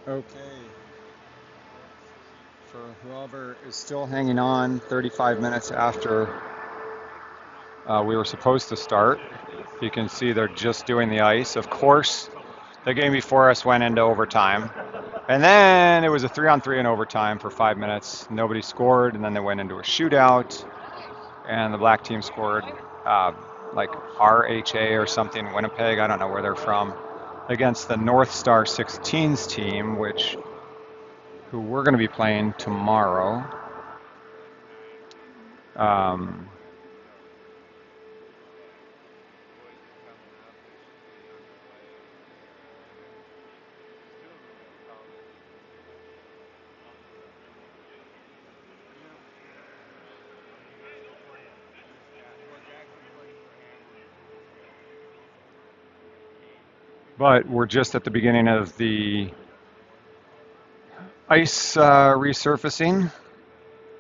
Okay, for whoever is still hanging on 35 minutes after we were supposed to start, you can see they're just doing the ice. Of course, the game before us went into overtime. And then it was a 3-on-3 in overtime for 5 minutes. Nobody scored, and then they went into a shootout, and the black team scored like RHA or something, Winnipeg, I don't know where they're from, against the North Star 16s team, who we're going to be playing tomorrow. Um, but we're just at the beginning of the ice resurfacing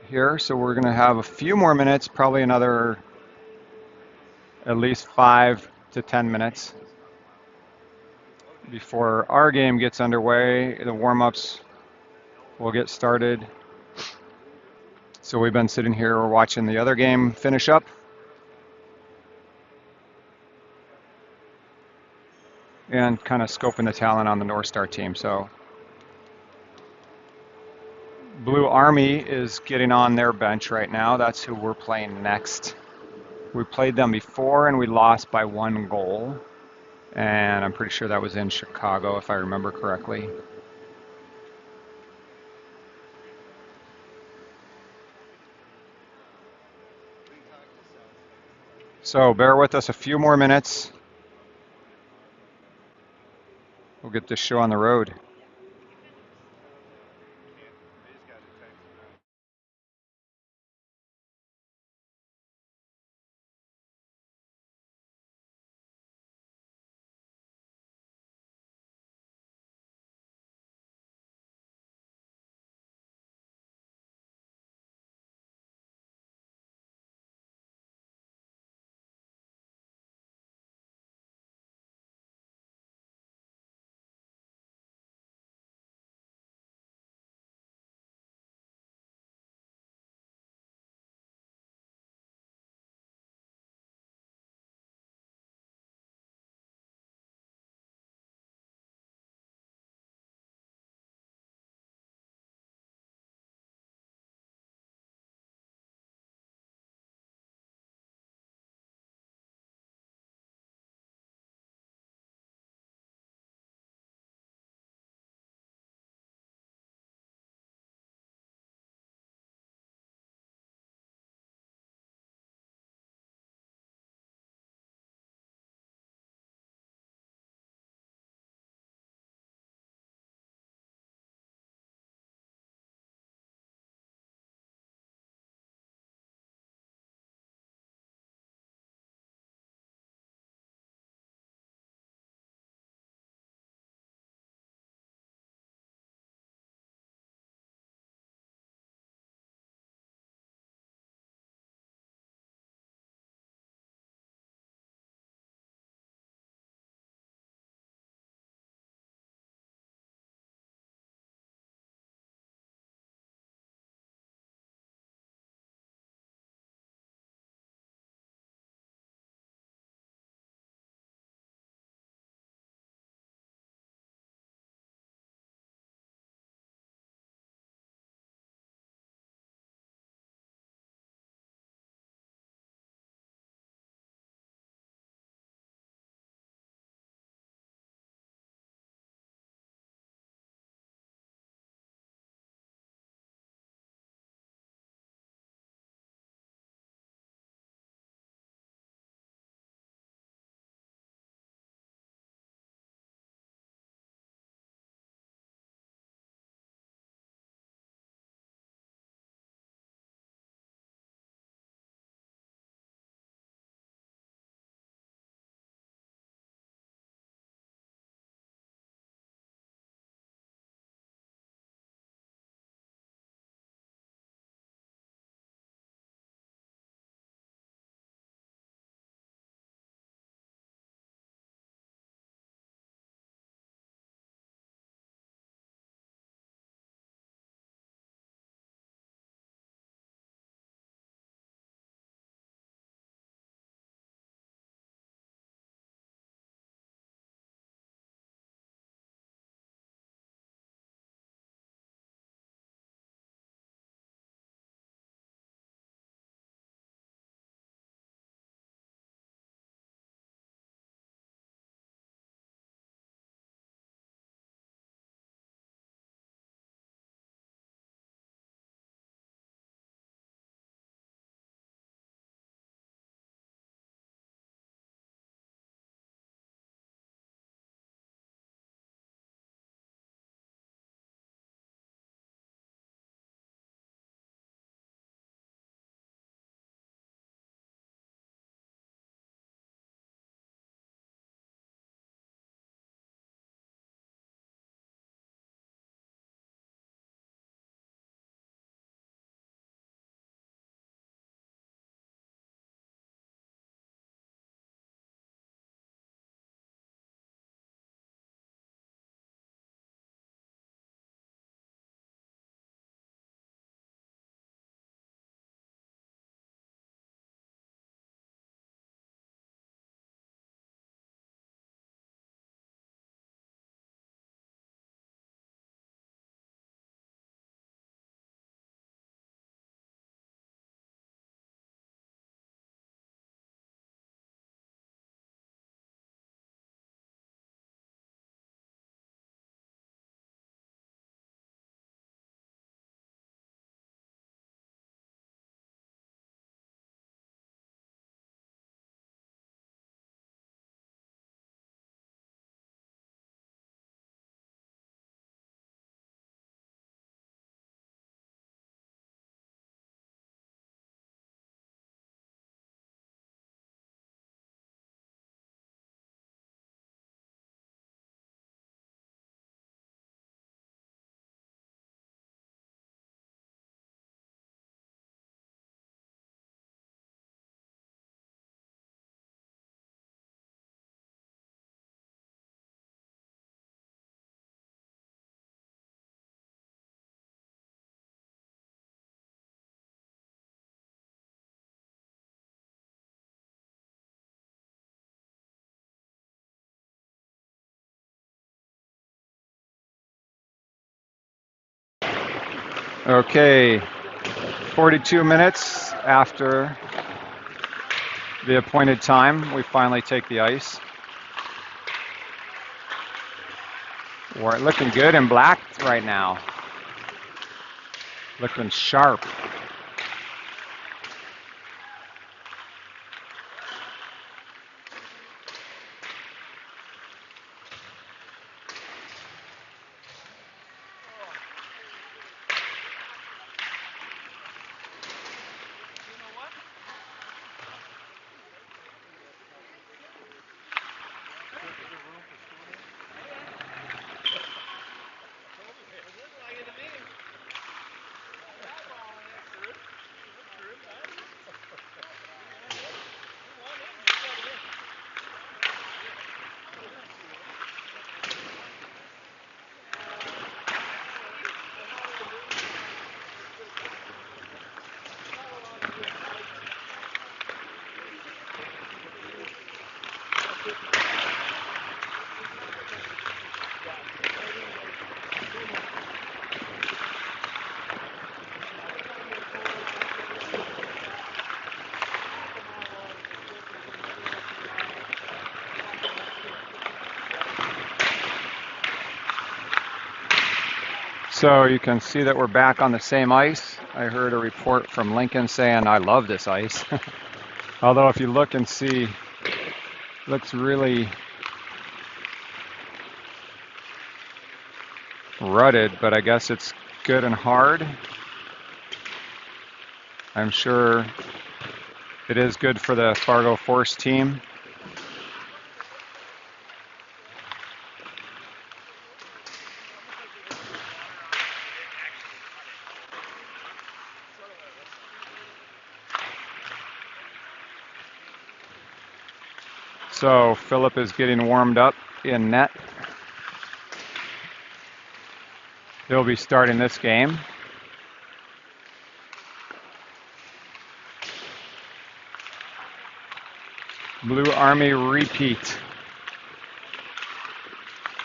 here, so we're going to have a few more minutes, probably another at least 5 to 10 minutes before our game gets underway. The warm-ups will get started. So we've been sitting here, we're watching the other game finish up. And kind of scoping the talent on the North Star team. So Blue Army is getting on their bench right now. That's who we're playing next. We played them before and we lost by 1 goal. And I'm pretty sure that was in Chicago, if I remember correctly. So bear with us a few more minutes. We'll get this show on the road. Okay, 42 minutes after the appointed time, we finally take the ice. We're looking good in black right now. Looking sharp. So you can see that we're back on the same ice. I heard a report from Lincoln saying, I love this ice. Although if you look and see, it looks really rutted, but I guess it's good and hard. I'm sure it is good for the Fargo Force team. So Philip is getting warmed up in net. He'll be starting this game. Blue Army repeat.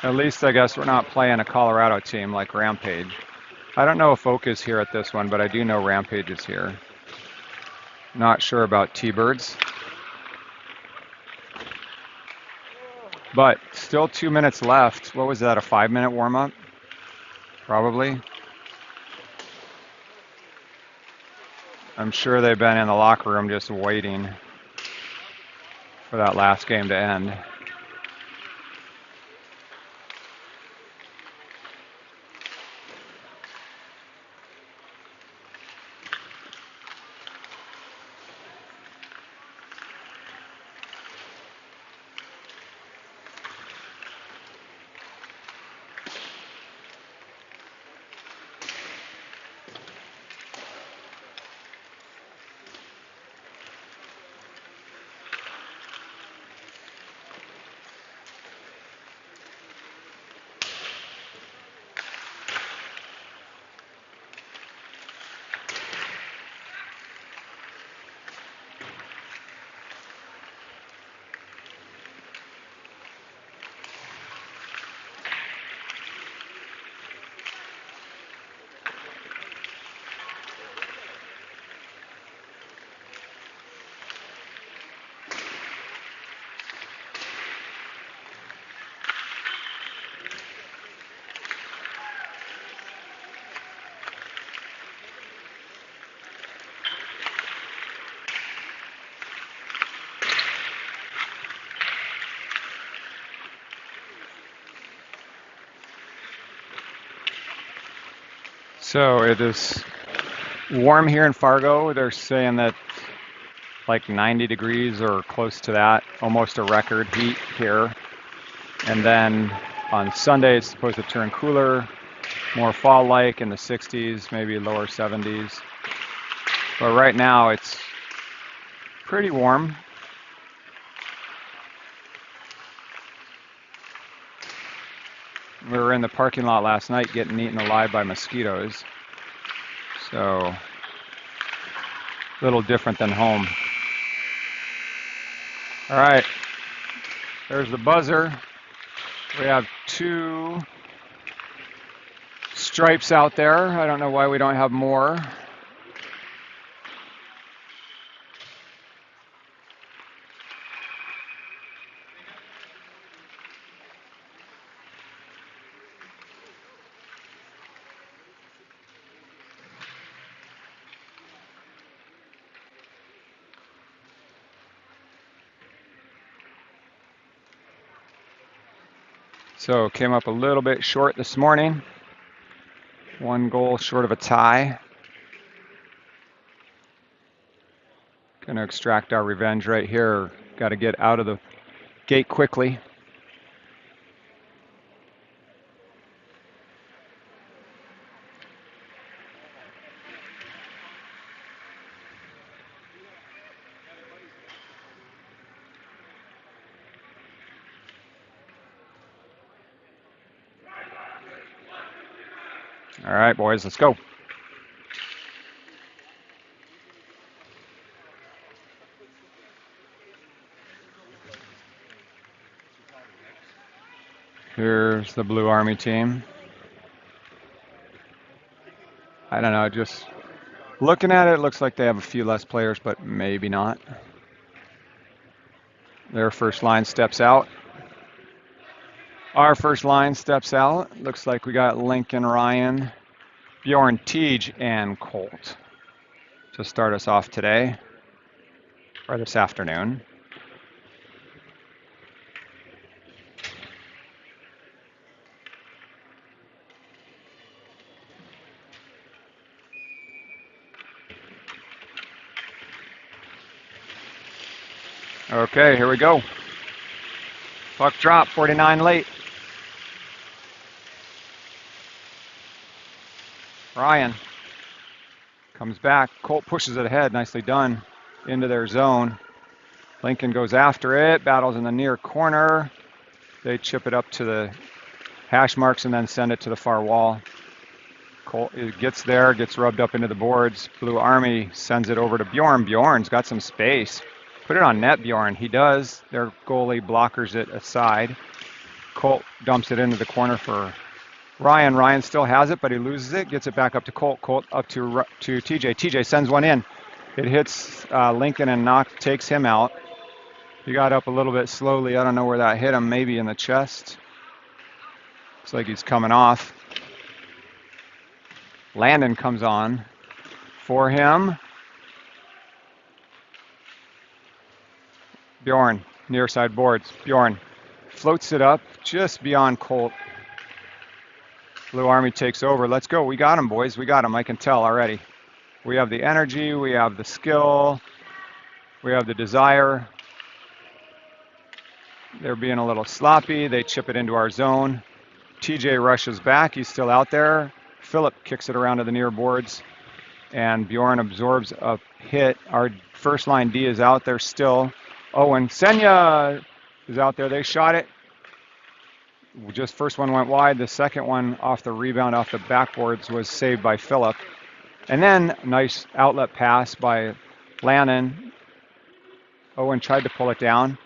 At least I guess we're not playing a Colorado team like Rampage. I don't know if Oak is here at this one, but I do know Rampage is here. Not sure about T-Birds. But still 2 minutes left. What was that, a 5-minute warm-up? Probably. I'm sure they've been in the locker room just waiting for that last game to end. So it is warm here in Fargo. They're saying that like 90 degrees or close to that, almost a record heat here. And then on Sunday, it's supposed to turn cooler, more fall-like in the 60s, maybe lower 70s. But right now, it's pretty warm. We were in the parking lot last night getting eaten alive by mosquitoes. So, a little different than home. All right, there's the buzzer. We have 2 stripes out there. I don't know why we don't have more. So came up a little bit short this morning. 1 goal short of a tie. Going to extract our revenge right here. Got to get out of the gate quickly. All right, boys, let's go. Here's the Blue Army team. I don't know, just looking at it, looks like they have a few less players, but maybe not. Their first line steps out. Our first line steps out. Looks like we got Lincoln, Ryan, Bjorn, Tej, and Colt to start us off today, or this afternoon. Okay, here we go. Puck drop, 49 late. Ryan comes back. Colt pushes it ahead. Nicely done. Into their zone. Lincoln goes after it. Battles in the near corner. They chip it up to the hash marks and then send it to the far wall. Colt it gets there, gets rubbed up into the boards. Blue Army sends it over to Bjorn. Bjorn's got some space. Put it on net, Bjorn. He does. Their goalie blockers it aside. Colt dumps it into the corner for Ryan. Ryan still has it, but he loses it. Gets it back up to Colt. Colt up to TJ. TJ sends one in. It hits Lincoln and takes him out. He got up a little bit slowly. I don't know where that hit him. Maybe in the chest. Looks like he's coming off. Landon comes on for him. Bjorn, near side boards. Bjorn floats it up just beyond Colt. Blue Army takes over. Let's go. We got him, boys. We got him. I can tell already. We have the energy. We have the skill. We have the desire. They're being a little sloppy. They chip it into our zone. TJ rushes back. He's still out there. Philip kicks it around to the near boards. And Bjorn absorbs a hit. Our first line D is out there still. Owen Senya is out there. They shot it. Just first one went wide. The second one off the rebound off the backboards was saved by Philip. And then nice outlet pass by Lannon. Owen tried to pull it down.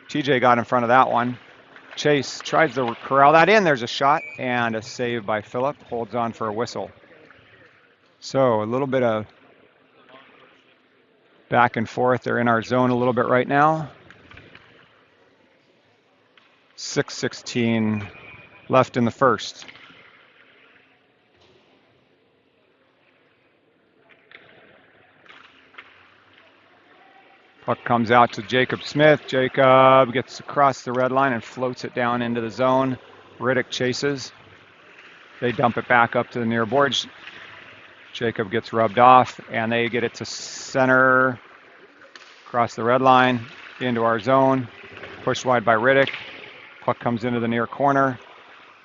TJ got in front of that one. Chase tries to corral that in. There's a shot and a save by Philip. Holds on for a whistle. So a little bit of back and forth. They're in our zone a little bit right now. 6:16 left in the first. Puck comes out to Jacob Smith. Jacob gets across the red line and floats it down into the zone. Riddick chases. They dump it back up to the near boards. Jacob gets rubbed off, and they get it to center, across the red line, into our zone. Pushed wide by Riddick. Puck comes into the near corner.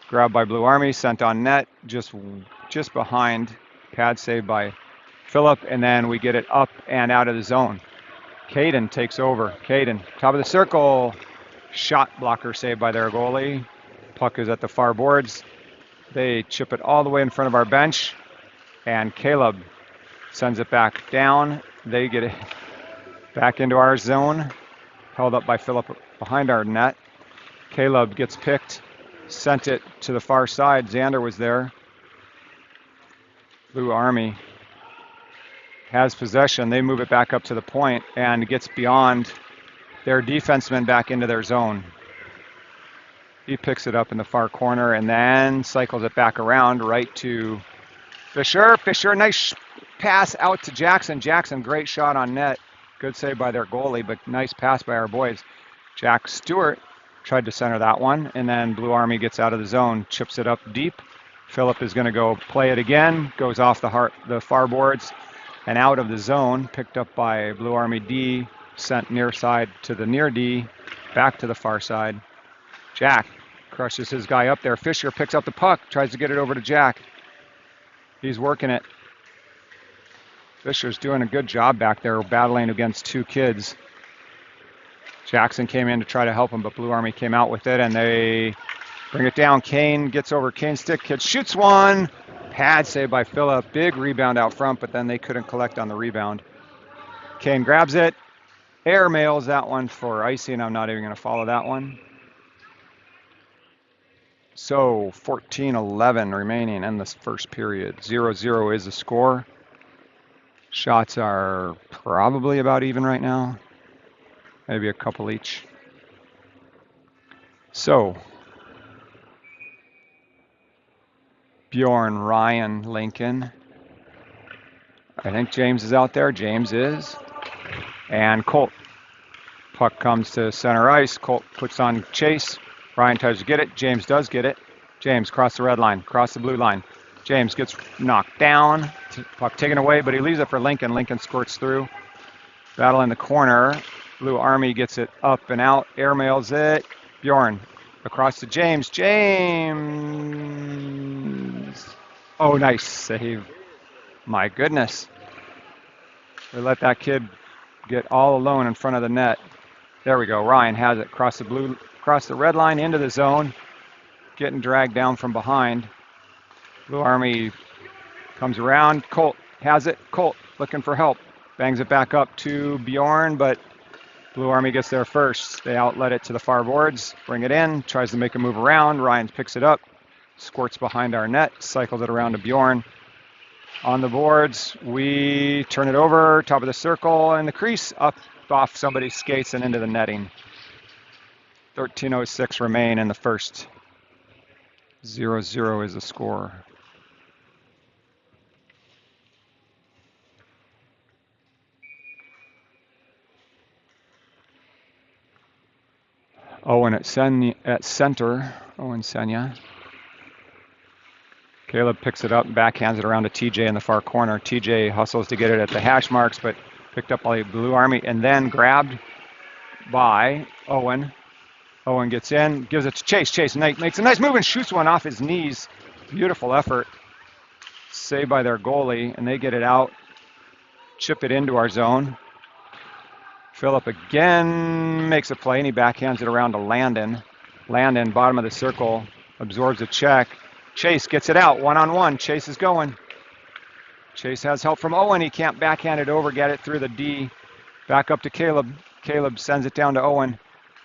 Grabbed by Blue Army, sent on net, just behind. Pad saved by Philip, and then we get it up and out of the zone. Caden takes over. Caden, top of the circle. Shot blocker saved by their goalie. Puck is at the far boards. They chip it all the way in front of our bench. And Caleb sends it back down. They get it back into our zone. Held up by Philip behind our net. Caleb gets picked. Sent it to the far side. Xander was there. Blue Army has possession. They move it back up to the point and gets beyond their defenseman back into their zone. He picks it up in the far corner and then cycles it back around right to Fisher. Fisher, nice pass out to Jackson. Jackson, great shot on net. Good save by their goalie, but nice pass by our boys. Jack Stewart tried to center that one, and then Blue Army gets out of the zone, chips it up deep. Phillip is going to go play it again, goes off the far boards and out of the zone, picked up by Blue Army D, sent near side to the near D, back to the far side. Jack crushes his guy up there. Fisher picks up the puck, tries to get it over to Jack. He's working it. Fisher's doing a good job back there, battling against two kids. Jackson came in to try to help him, but Blue Army came out with it, and they bring it down. Kane gets over Kane's stick, kid shoots one. Pad save by Phillip. Big rebound out front, but then they couldn't collect on the rebound. Kane grabs it, air mails that one for icing. I'm not even going to follow that one. So 14-11 remaining in this first period. 0-0 is the score. Shots are probably about even right now. Maybe a couple each. So Bjorn, Ryan, Lincoln. I think James is out there. James is. And Colt. Puck comes to center ice. Colt puts on Chase. Ryan tries to get it. James does get it. James cross the red line, cross the blue line. James gets knocked down. Puck taken away, but he leaves it for Lincoln. Lincoln squirts through. Battle in the corner. Blue Army gets it up and out. Airmails it. Bjorn across to James. James. Oh, nice save. My goodness. We let that kid get all alone in front of the net. There we go. Ryan has it. Across the red line into the zone. Getting dragged down from behind. Blue Army comes around. Colt has it. Colt looking for help. Bangs it back up to Bjorn, but Blue Army gets there first. They outlet it to the far boards, bring it in, tries to make a move around. Ryan picks it up, squirts behind our net, cycles it around to Bjorn. On the boards, we turn it over, top of the circle, and the crease, up off somebody's skates and into the netting. 13:06 remain in the first. 0-0 is the score. Owen at center. Owen Senya. Caleb picks it up and backhands it around to TJ in the far corner. TJ hustles to get it at the hash marks, but picked up by Blue Army and then grabbed by Owen. Owen gets in, gives it to Chase. Chase makes a nice move and shoots one off his knees. Beautiful effort. Saved by their goalie, and they get it out. Chip it into our zone. Phillip again makes a play, and he backhands it around to Landon. Landon, bottom of the circle, absorbs a check. Chase gets it out, one-on-one. Chase is going. Chase has help from Owen. He can't backhand it over, get it through the D. Back up to Caleb. Caleb sends it down to Owen.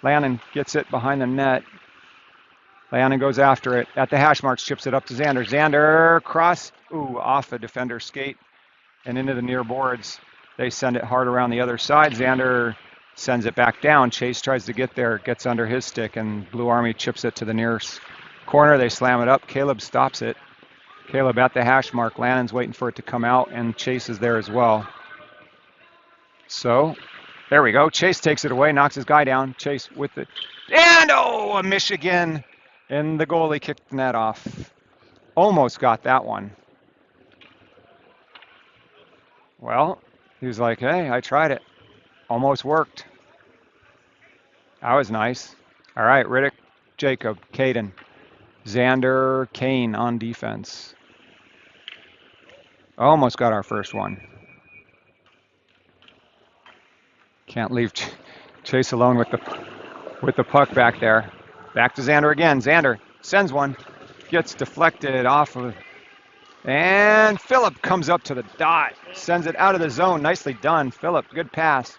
Landon gets it behind the net. Landon goes after it. At the hash marks, chips it up to Xander. Xander, cross, off a defender's skate and into the near boards. They send it hard around the other side. Xander sends it back down. Chase tries to get there, gets under his stick, and Blue Army chips it to the nearest corner. They slam it up. Caleb stops it. Caleb at the hash mark. Lannon's waiting for it to come out, and Chase is there as well. So, there we go. Chase takes it away, knocks his guy down. Chase with it. And, a Michigan. And the goalie kicked the net off. Almost got that one. Well, he was like, hey, I tried it. Almost worked. That was nice. All right, Riddick, Jacob, Caden, Xander, Kane on defense. Almost got our first one. Can't leave Chase alone with the puck back there. Back to Xander again. Xander sends one. Gets deflected off of. And Phillip comes up to the dot. Sends it out of the zone. Nicely done. Phillip, good pass.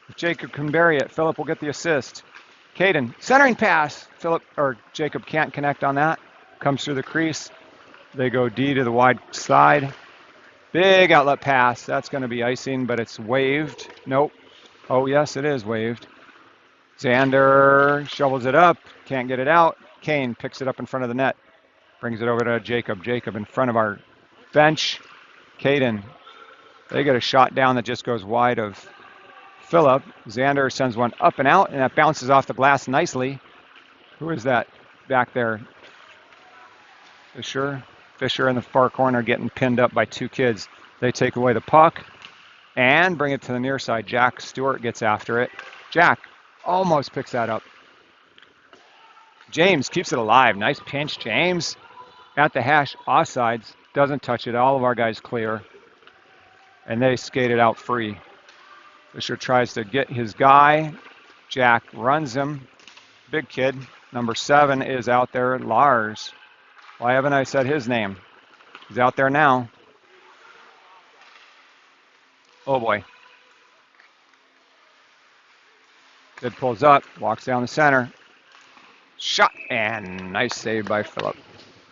If Jacob can bury it, Phillip will get the assist. Caden, centering pass. Jacob can't connect on that. Comes through the crease. They go D to the wide side. Big outlet pass. That's going to be icing, but it's waved. Nope. Oh, yes, it is waved. Xander shovels it up. Can't get it out. Kane picks it up in front of the net. Brings it over to Jacob. Jacob in front of our bench. Caden. They get a shot down that just goes wide of Phillip. Xander sends one up and out, and that bounces off the glass nicely. Who is that back there? Fisher. Fisher in the far corner getting pinned up by two kids. They take away the puck and bring it to the near side. Jack Stewart gets after it. Jack almost picks that up. James keeps it alive. Nice pinch, James. At the hash, offsides. Doesn't touch it. All of our guys clear. And they skate it out free. Fisher tries to get his guy. Jack runs him. Big kid. Number 7 is out there. Lars. Why haven't I said his name? He's out there now. Oh boy. Kid pulls up, walks down the center. Shot, and nice save by Phillip.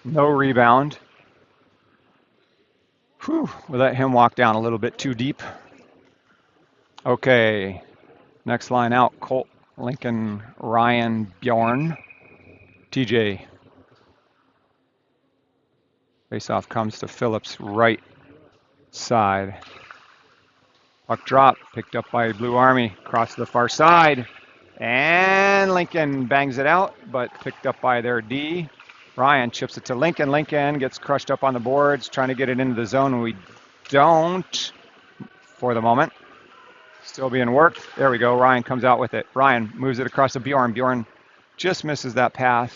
No rebound. Whew, we let him walk down a little bit too deep. Okay, next line out, Colt, Lincoln, Ryan, Bjorn, TJ. Faceoff comes to Phillip's right side. Puck drop, picked up by Blue Army, across to the far side. And Lincoln bangs it out, but picked up by their D. Ryan chips it to Lincoln. Lincoln gets crushed up on the boards, trying to get it into the zone. We don't for the moment. Still being worked. There we go. Ryan comes out with it. Ryan moves it across to Bjorn. Bjorn just misses that pass.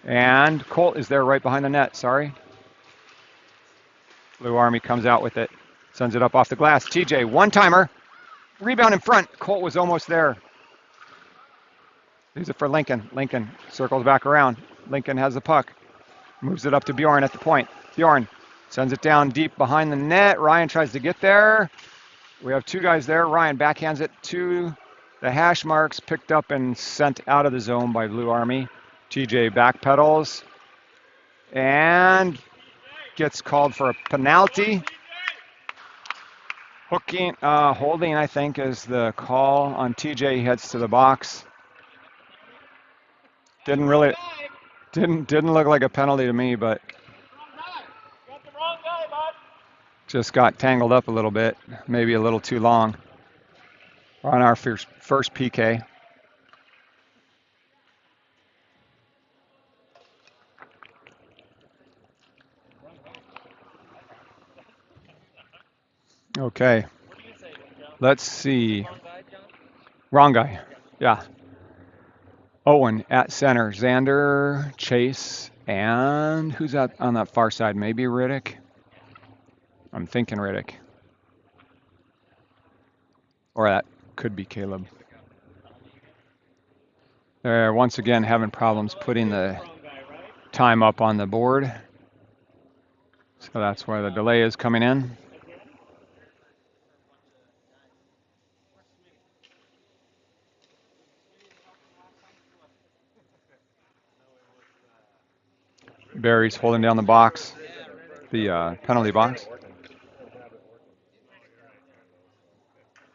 And Colt is there right behind the net. Sorry. Blue Army comes out with it. Sends it up off the glass. TJ, one-timer. Rebound in front. Colt was almost there. Leaves it for Lincoln. Lincoln circles back around. Lincoln has the puck. Moves it up to Bjorn at the point. Bjorn sends it down deep behind the net. Ryan tries to get there. We have two guys there. Ryan backhands it to the hash marks. Picked up and sent out of the zone by Blue Army. TJ backpedals. And gets called for a penalty. Holding, I think, is the call on TJ. He heads to the box. Didn't look like a penalty to me, but just got tangled up a little bit, maybe a little too long. We're on our first PK. Okay, let's see. Wrong guy, yeah. Owen at center, Xander, Chase, and who's that on that far side? Maybe Riddick? I'm thinking Riddick. Or that could be Caleb. They're once again having problems putting the time up on the board. So that's where the delay is coming in. Barry's holding down the box, the penalty box.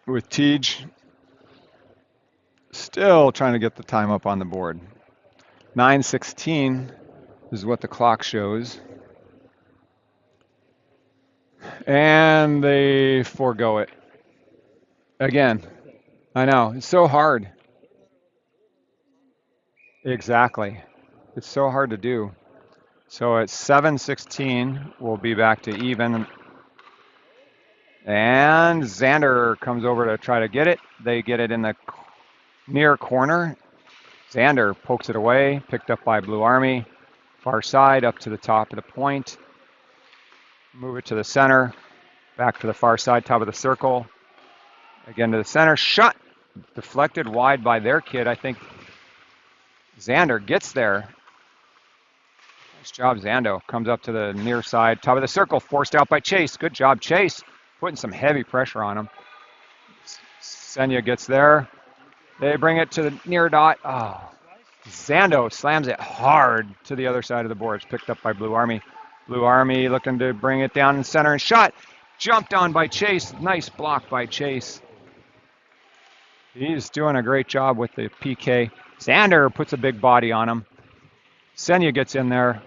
With Tej still trying to get the time up on the board. 9:16 is what the clock shows. And they forego it. Again, I know, it's so hard. Exactly. It's so hard to do. So at 7:16, we'll be back to even. And Xander comes over to try to get it. They get it in the near corner. Xander pokes it away, picked up by Blue Army. Far side, up to the top of the point. Move it to the center. Back to the far side, top of the circle. Again to the center. Shot. Deflected wide by their kid. I think Xander gets there. Nice job, Zando. Comes up to the near side, top of the circle, forced out by Chase. Good job, Chase. Putting some heavy pressure on him. Senya gets there. They bring it to the near dot. Oh, Zando slams it hard to the other side of the board. It's picked up by Blue Army. Blue Army looking to bring it down in center and shot. Jumped on by Chase. Nice block by Chase. He's doing a great job with the PK. Xander puts a big body on him. Senya gets in there.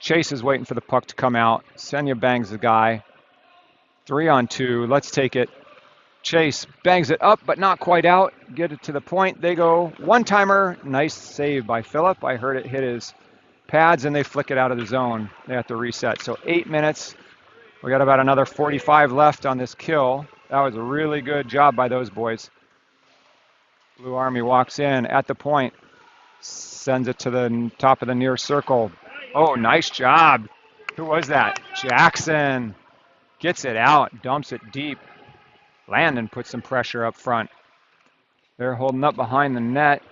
Chase is waiting for the puck to come out. Senya bangs the guy. 3-on-2. Let's take it. Chase bangs it up, but not quite out. Get it to the point. They go one-timer. Nice save by Phillip. I heard it hit his pads, and they flick it out of the zone. They have to reset. So 8 minutes. We got about another 45 left on this kill. That was a really good job by those boys. Blue Army walks in at the point. Sends it to the top of the near circle. Oh, nice job. Who was that? Jackson. Gets it out. Dumps it deep. Landon puts some pressure up front. They're holding up behind the net.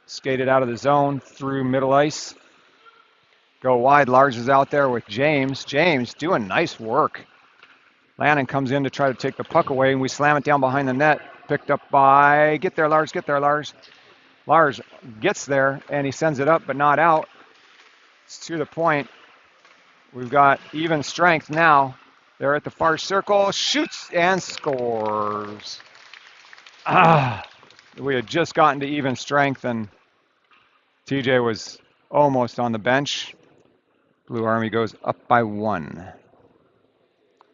Skated out of the zone through middle ice. Go wide. Lars is out there with James. James doing nice work. Landon comes in to try to take the puck away, and we slam it down behind the net. Picked up by... Get there, Lars. Get there, Lars. Lars gets there, and he sends it up, but not out. It's to the point. We've got even strength now. They're at the far circle. Shoots and scores. We had just gotten to even strength, and TJ was almost on the bench. Blue Army goes up by 1.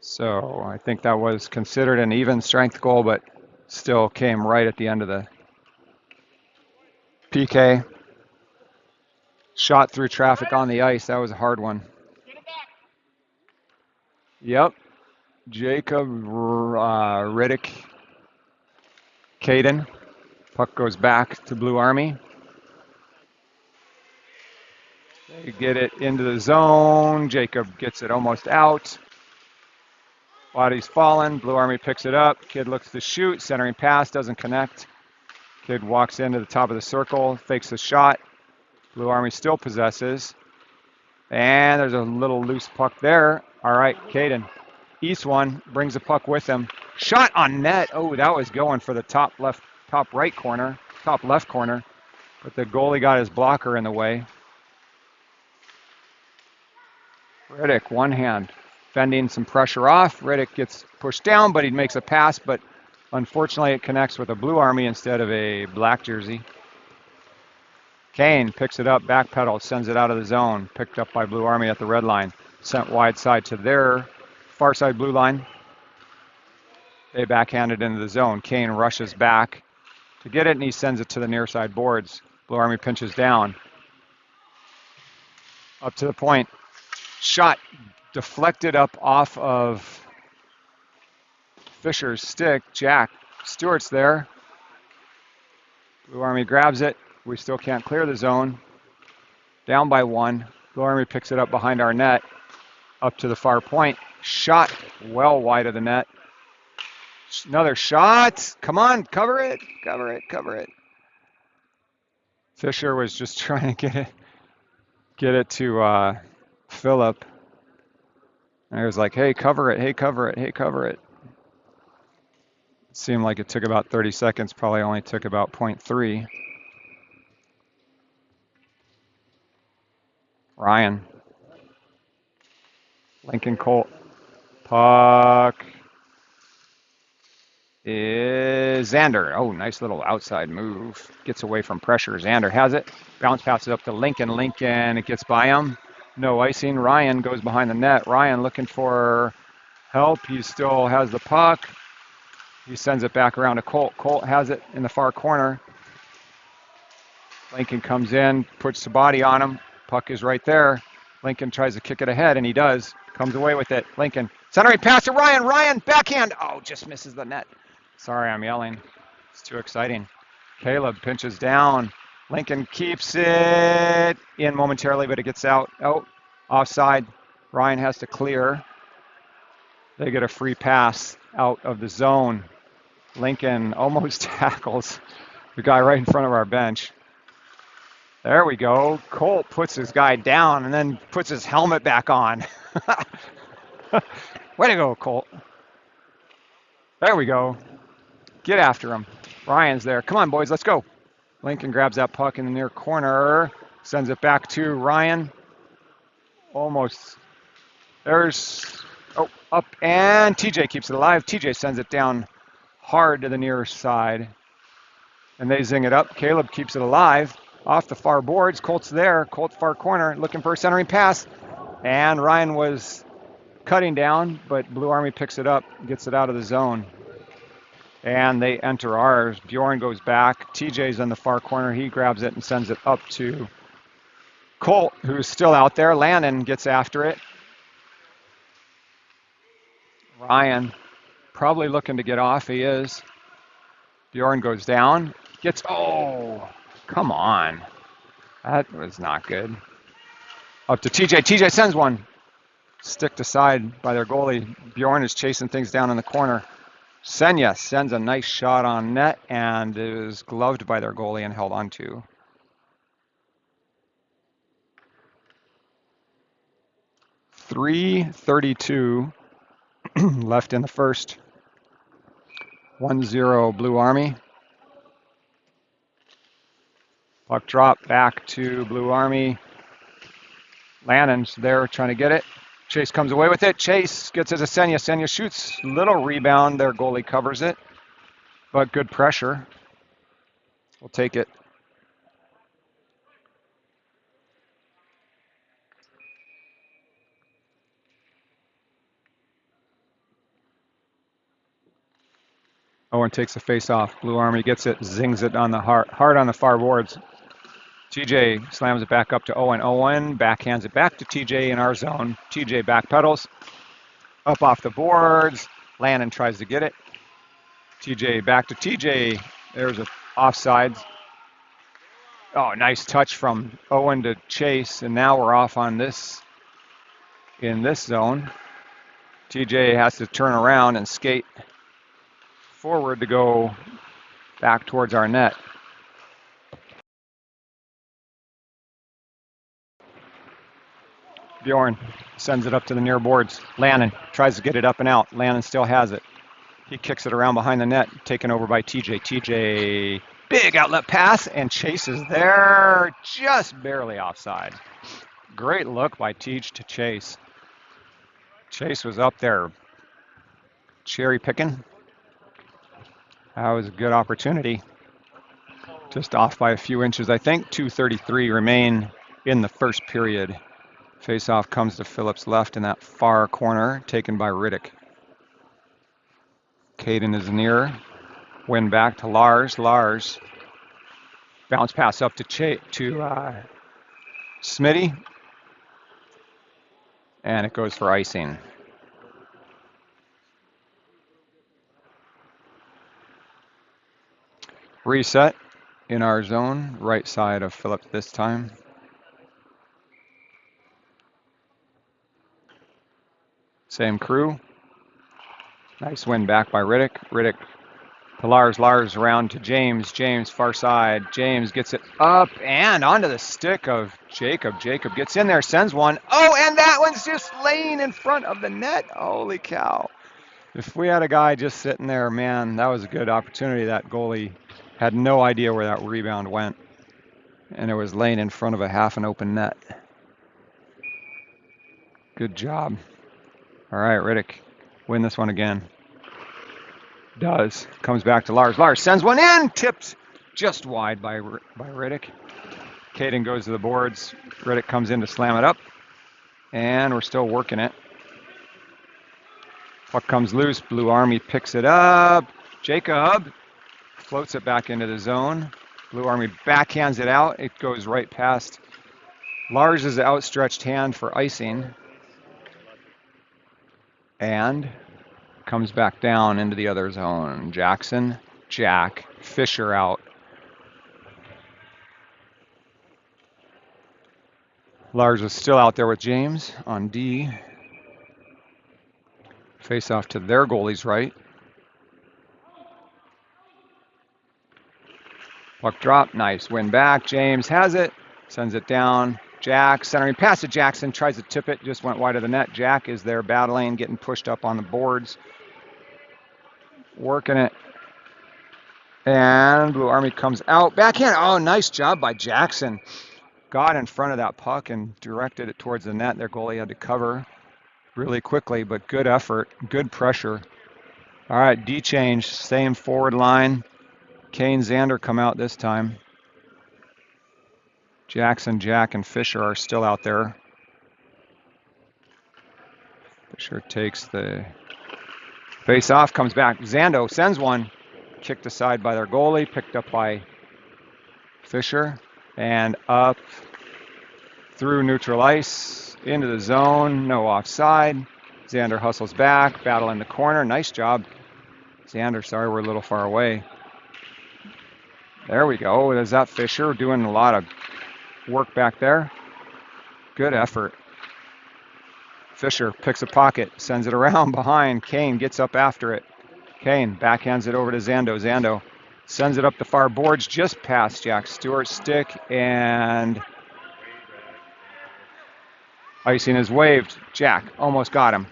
So I think that was considered an even strength goal, but still came right at the end of the PK. Shot through traffic on the ice. That was a hard one. Yep. Jacob, Riddick, Caden. Puck goes back to Blue Army. They get it into the zone. Jacob gets it almost out. Body's fallen. Blue Army picks it up. Kid looks to shoot. Centering pass doesn't connect. Kid walks into the top of the circle. Fakes the shot. Blue Army still possesses. And there's a little loose puck there. All right, Caden. East one brings the puck with him. Shot on net. Oh, that was going for the top left top corner. But the goalie got his blocker in the way. Riddick, one hand, fending some pressure off. Riddick gets pushed down, but he makes a pass, but unfortunately it connects with a Blue Army instead of a black jersey. Kane picks it up, backpedals, sends it out of the zone. Picked up by Blue Army at the red line. Sent wide side to their far side blue line. They backhand it into the zone. Kane rushes back to get it, and he sends it to the near side boards. Blue Army pinches down. Up to the point. Shot deflected up off of Fisher's stick. Jack Stewart's there. Blue Army grabs it. We still can't clear the zone. Down by 1. Blue Army picks it up behind our net. Up to the far point. Shot well wide of the net. Another shot. Come on, cover it. Cover it. Cover it. Fisher was just trying to get it to Phillip. And I was like, hey, cover it. Hey, cover it. Hey, cover it. It seemed like it took about 30 seconds. Probably only took about 0.3. Ryan. Lincoln Colt. Puck is Xander. Oh, nice little outside move. Gets away from pressure. Xander has it. Bounce passes up to Lincoln. Lincoln, it gets by him. No icing. Ryan goes behind the net. Ryan looking for help. He still has the puck. He sends it back around to Colt. Colt has it in the far corner. Lincoln comes in, puts the body on him. Puck is right there. Lincoln tries to kick it ahead, and he does. Comes away with it. Lincoln. Centering pass to Ryan. Ryan, backhand. Oh, just misses the net. Sorry, I'm yelling. It's too exciting. Caleb pinches down. Lincoln keeps it in momentarily, but it gets out. Oh, offside. Ryan has to clear. They get a free pass out of the zone. Lincoln almost tackles the guy right in front of our bench. There we go. Colt puts his guy down and then puts his helmet back on. Way to go, Colt. There we go. Get after him. Ryan's there. Come on, boys, let's go. Lincoln grabs that puck in the near corner. Sends it back to Ryan. Almost There's, oh, up, and TJ keeps it alive. TJ sends it down hard to the near side. And they zing it up. Caleb keeps it alive. Off the far boards. Colt's there. Colt far corner, looking for a centering pass. And Ryan was cutting down, but Blue Army picks it up, gets it out of the zone. And they enter ours. Bjorn goes back. TJ's in the far corner. He grabs it and sends it up to Colt, who's still out there. Lannon gets after it. Ryan probably looking to get off. He is. Bjorn goes down. Gets, oh, come on. That was not good. Up to TJ. TJ sends one. Sticked aside by their goalie. Bjorn is chasing things down in the corner. Senya sends a nice shot on net and is gloved by their goalie and held on to. .332 left in the first. 1-0 Blue Army. Puck drop back to Blue Army. Lannon's there trying to get it. Chase comes away with it. Chase gets it to Senya. Senya shoots. Little rebound. Their goalie covers it. But good pressure. We'll take it. Owen takes the face off. Blue Army gets it. Zings it on the hard on the far boards. TJ slams it back up to Owen. Owen backhands it back to TJ in our zone. TJ back pedals. Up off the boards. Lannon tries to get it. TJ back to TJ. There's a offsides. Oh, nice touch from Owen to Chase. And now we're off on this in this zone. TJ has to turn around and skate forward to go back towards our net. Bjorn sends it up to the near boards. Lannon tries to get it up and out. Lannon still has it. He kicks it around behind the net, taken over by TJ. TJ, big outlet pass, and Chase is there, just barely offside. Great look by Teach to Chase. Chase was up there cherry picking. That was a good opportunity. Just off by a few inches, I think. 2:33 remain in the first period. Face-off comes to Phillips' left in that far corner, taken by Riddick. Caden is near. Win back to Lars. Lars. Bounce pass up to Smitty. And it goes for icing. Reset in our zone, right side of Phillips this time. Same crew. Nice win back by Riddick. Riddick to Lars. Lars around to James. James far side. James gets it up and onto the stick of Jacob. Jacob gets in there, sends one. Oh, and that one's just laying in front of the net. Holy cow. If we had a guy just sitting there, man, that was a good opportunity. That goalie had no idea where that rebound went. And it was laying in front of a half an open net. Good job. All right, Riddick, win this one again. Does. Comes back to Lars. Lars sends one in. Tipped just wide by Riddick. Caden goes to the boards. Riddick comes in to slam it up. And we're still working it. Puck comes loose. Blue Army picks it up. Jacob floats it back into the zone. Blue Army backhands it out. It goes right past Lars' outstretched hand for icing. And comes back down into the other zone. Jackson, Jack, Fisher out. Lars is still out there with James on D. Face off to their goalie's right. Puck drop, nice win back. James has it, sends it down. Jack centering pass to Jackson, tries to tip it, just went wide of the net. Jack is there battling, getting pushed up on the boards. Working it. And Blue Army comes out. Backhand. Oh, nice job by Jackson. Got in front of that puck and directed it towards the net. Their goalie had to cover. really quickly, but good effort, good pressure. All right, D change, same forward line. Kane, Xander come out this time. Jackson, Jack, and Fisher are still out there. Fisher takes the face off, comes back. Zando sends one. Kicked aside by their goalie, picked up by Fisher, and up through neutral ice, into the zone, no offside. Xander hustles back, battle in the corner. Nice job, Xander. Sorry, we're a little far away. There we go. There's that Fisher doing a lot of work back there. Good effort. Fisher picks a pocket, sends it around behind. Kane gets up after it. Kane backhands it over to Zando. Zando sends it up the far boards just past Jack Stewart's stick, and icing is waved. Jack almost got him.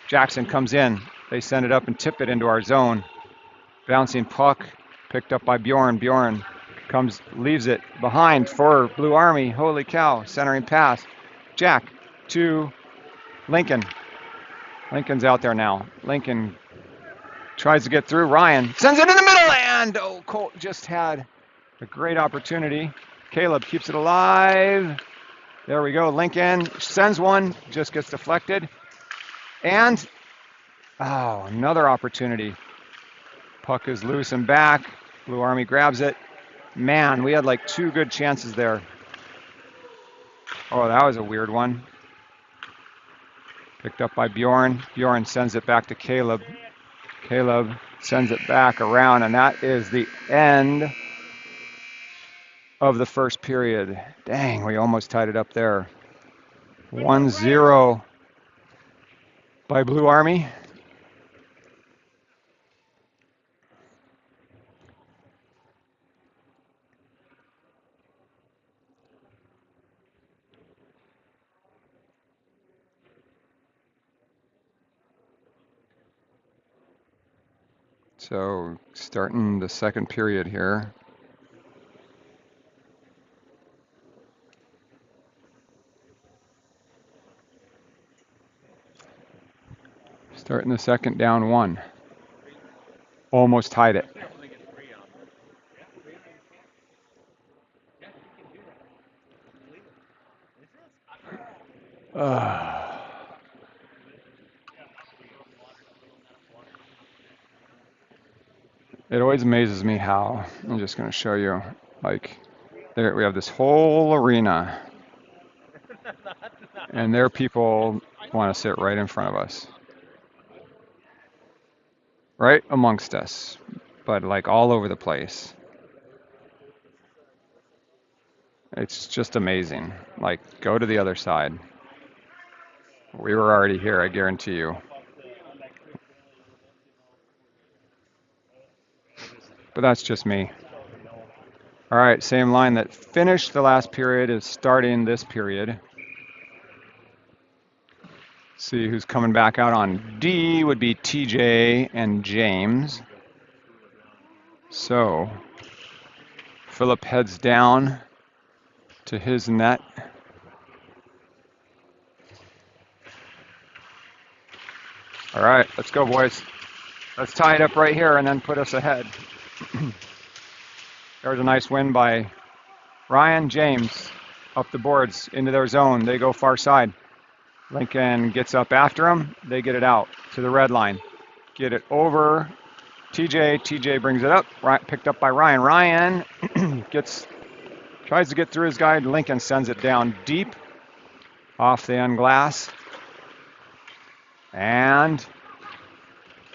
Jackson comes in. They send it up and tip it into our zone. Bouncing puck picked up by Bjorn. Bjorn leaves it behind for Blue Army. Holy cow, centering pass. Jack to Lincoln. Lincoln's out there now. Lincoln tries to get through. Ryan sends it in the middle, and Colt just had a great opportunity. Caleb keeps it alive. There we go. Lincoln sends one, just gets deflected. And, another opportunity. Puck is loose and back. Blue Army grabs it. Man, we had like 2 good chances there. Oh, that was a weird one. Picked up by Bjorn. Bjorn sends it back to Caleb. Caleb sends it back around, and that is the end of the first period. Dang, we almost tied it up there. 1-0 by Blue Army. So starting the second period here. Starting the second, down 1. Almost tied it. It always amazes me how, I'm just going to show you, like, there we have this whole arena, and there people want to sit right in front of us. Right amongst us, but like all over the place. It's just amazing. Like, go to the other side. We were already here, I guarantee you. But that's just me. All right, same line that finished the last period is starting this period. See who's coming back out on D would be TJ and James. So Philip heads down to his net. All right, let's go, boys. Let's tie it up right here and then put us ahead. There's a nice win by Ryan. James up the boards into their zone. They go far side. Lincoln gets up after him. They get it out to the red line. Get it over. TJ brings it up. Picked up by Ryan. Ryan tries to get through his guy. Lincoln sends it down deep off the end glass. And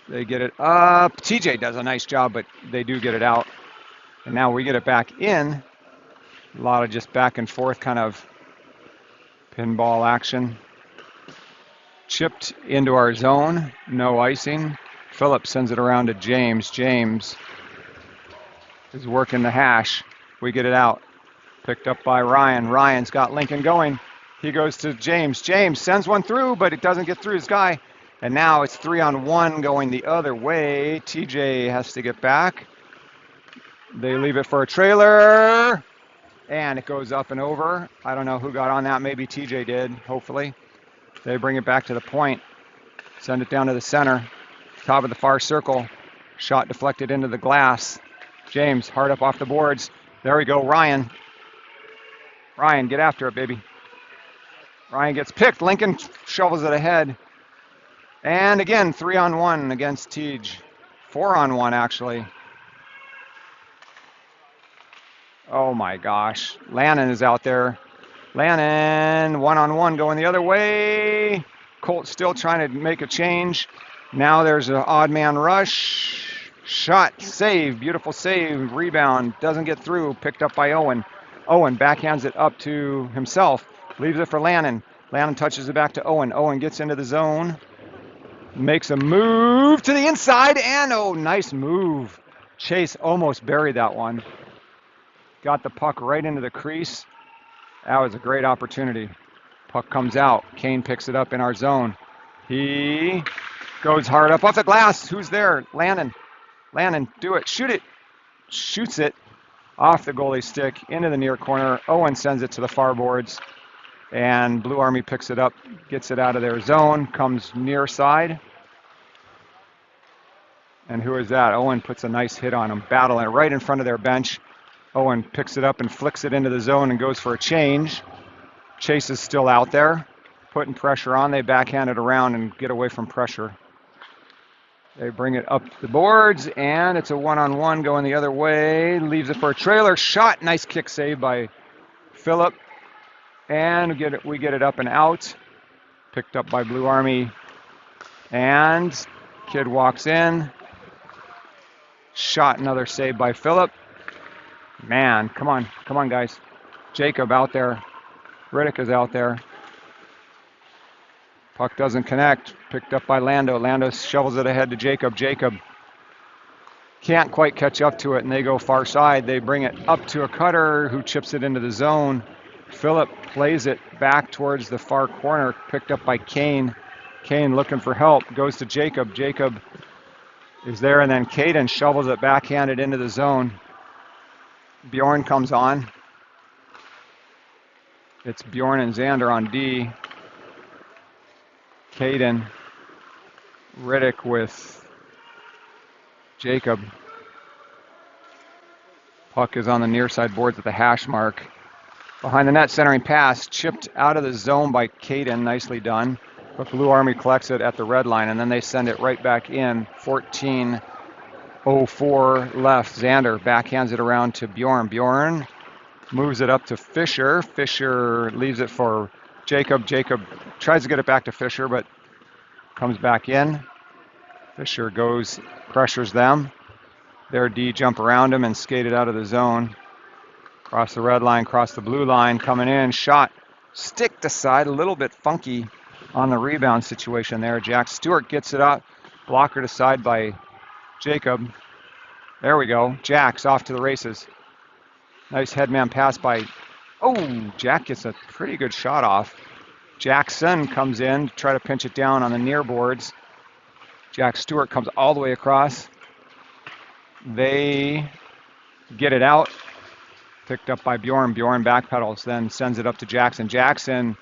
they get it up. TJ does a nice job, but they do get it out. And now we get it back in. A lot of just back and forth kind of pinball action. Chipped into our zone, no icing. Philip sends it around to James. James is working the hash. We get it out. Picked up by Ryan. Ryan's got Lincoln going. He goes to James. James sends one through, but it doesn't get through his guy. And now it's 3-on-1 going the other way. TJ has to get back. They leave it for a trailer. And it goes up and over. I don't know who got on that. Maybe TJ did, hopefully. They bring it back to the point. Send it down to the center. Top of the far circle. Shot deflected into the glass. James, hard up off the boards. There we go, Ryan. Ryan, get after it, baby. Ryan gets picked. Lincoln shovels it ahead. And again, 3-on-1 against Tej. 4-on-1, actually. Oh my gosh. Lannon is out there. Lannon, 1-on-1 going the other way. Colt still trying to make a change. Now there's an odd man rush. Shot, save, beautiful save, rebound, doesn't get through, picked up by Owen. Owen backhands it up to himself, leaves it for Lannon. Lannon touches it back to Owen. Owen gets into the zone, makes a move to the inside, and oh, nice move. Chase almost buried that one. Got the puck right into the crease. That was a great opportunity. Puck comes out. Kane picks it up in our zone. He goes hard up off the glass. Who's there? Lannon. Lannon, do it. Shoot it. Shoots it off the goalie stick into the near corner. Owen sends it to the far boards. And Blue Army picks it up, gets it out of their zone, comes near side. And who is that? Owen puts a nice hit on him, battling it right in front of their bench. Owen picks it up and flicks it into the zone and goes for a change. Chase is still out there, putting pressure on. They backhand it around and get away from pressure. They bring it up the boards, and it's a 1-on-1 going the other way. Leaves it for a trailer shot. Nice kick save by Phillip. And we get it up and out. Picked up by Blue Army. And kid walks in. Shot, another save by Phillip. Man, come on, guys. Jacob out there. Riddick is out there. Puck doesn't connect. Picked up by Lando. Lando shovels it ahead to Jacob. Jacob can't quite catch up to it, and they go far side. They bring it up to a cutter who chips it into the zone. Phillip plays it back towards the far corner. Picked up by Kane. Kane looking for help. Goes to Jacob. Jacob is there, and then Caden shovels it backhanded into the zone. Bjorn comes on. It's Bjorn and Xander on D. Caden. Riddick with Jacob. Puck is on the near side boards at the hash mark. Behind the net, centering pass, chipped out of the zone by Caden, nicely done. But Blue Army collects it at the red line, and then they send it right back in. 14:04 left. Xander backhands it around to Bjorn. Bjorn moves it up to Fisher. Fisher leaves it for Jacob. Jacob tries to get it back to Fisher, but comes back in. Fisher goes, pressures them. Their D jump around him and skated out of the zone. Cross the red line, cross the blue line, coming in, shot, stick to side, a little bit funky on the rebound situation there. Jack Stewart gets it up, blocker to side by Jacob. There we go. Jack's off to the races. Nice headman pass by, Jack gets a pretty good shot off. Jackson comes in to try to pinch it down on the near boards. Jack Stewart comes all the way across. They get it out. Picked up by Bjorn. Bjorn backpedals, then sends it up to Jackson. Jackson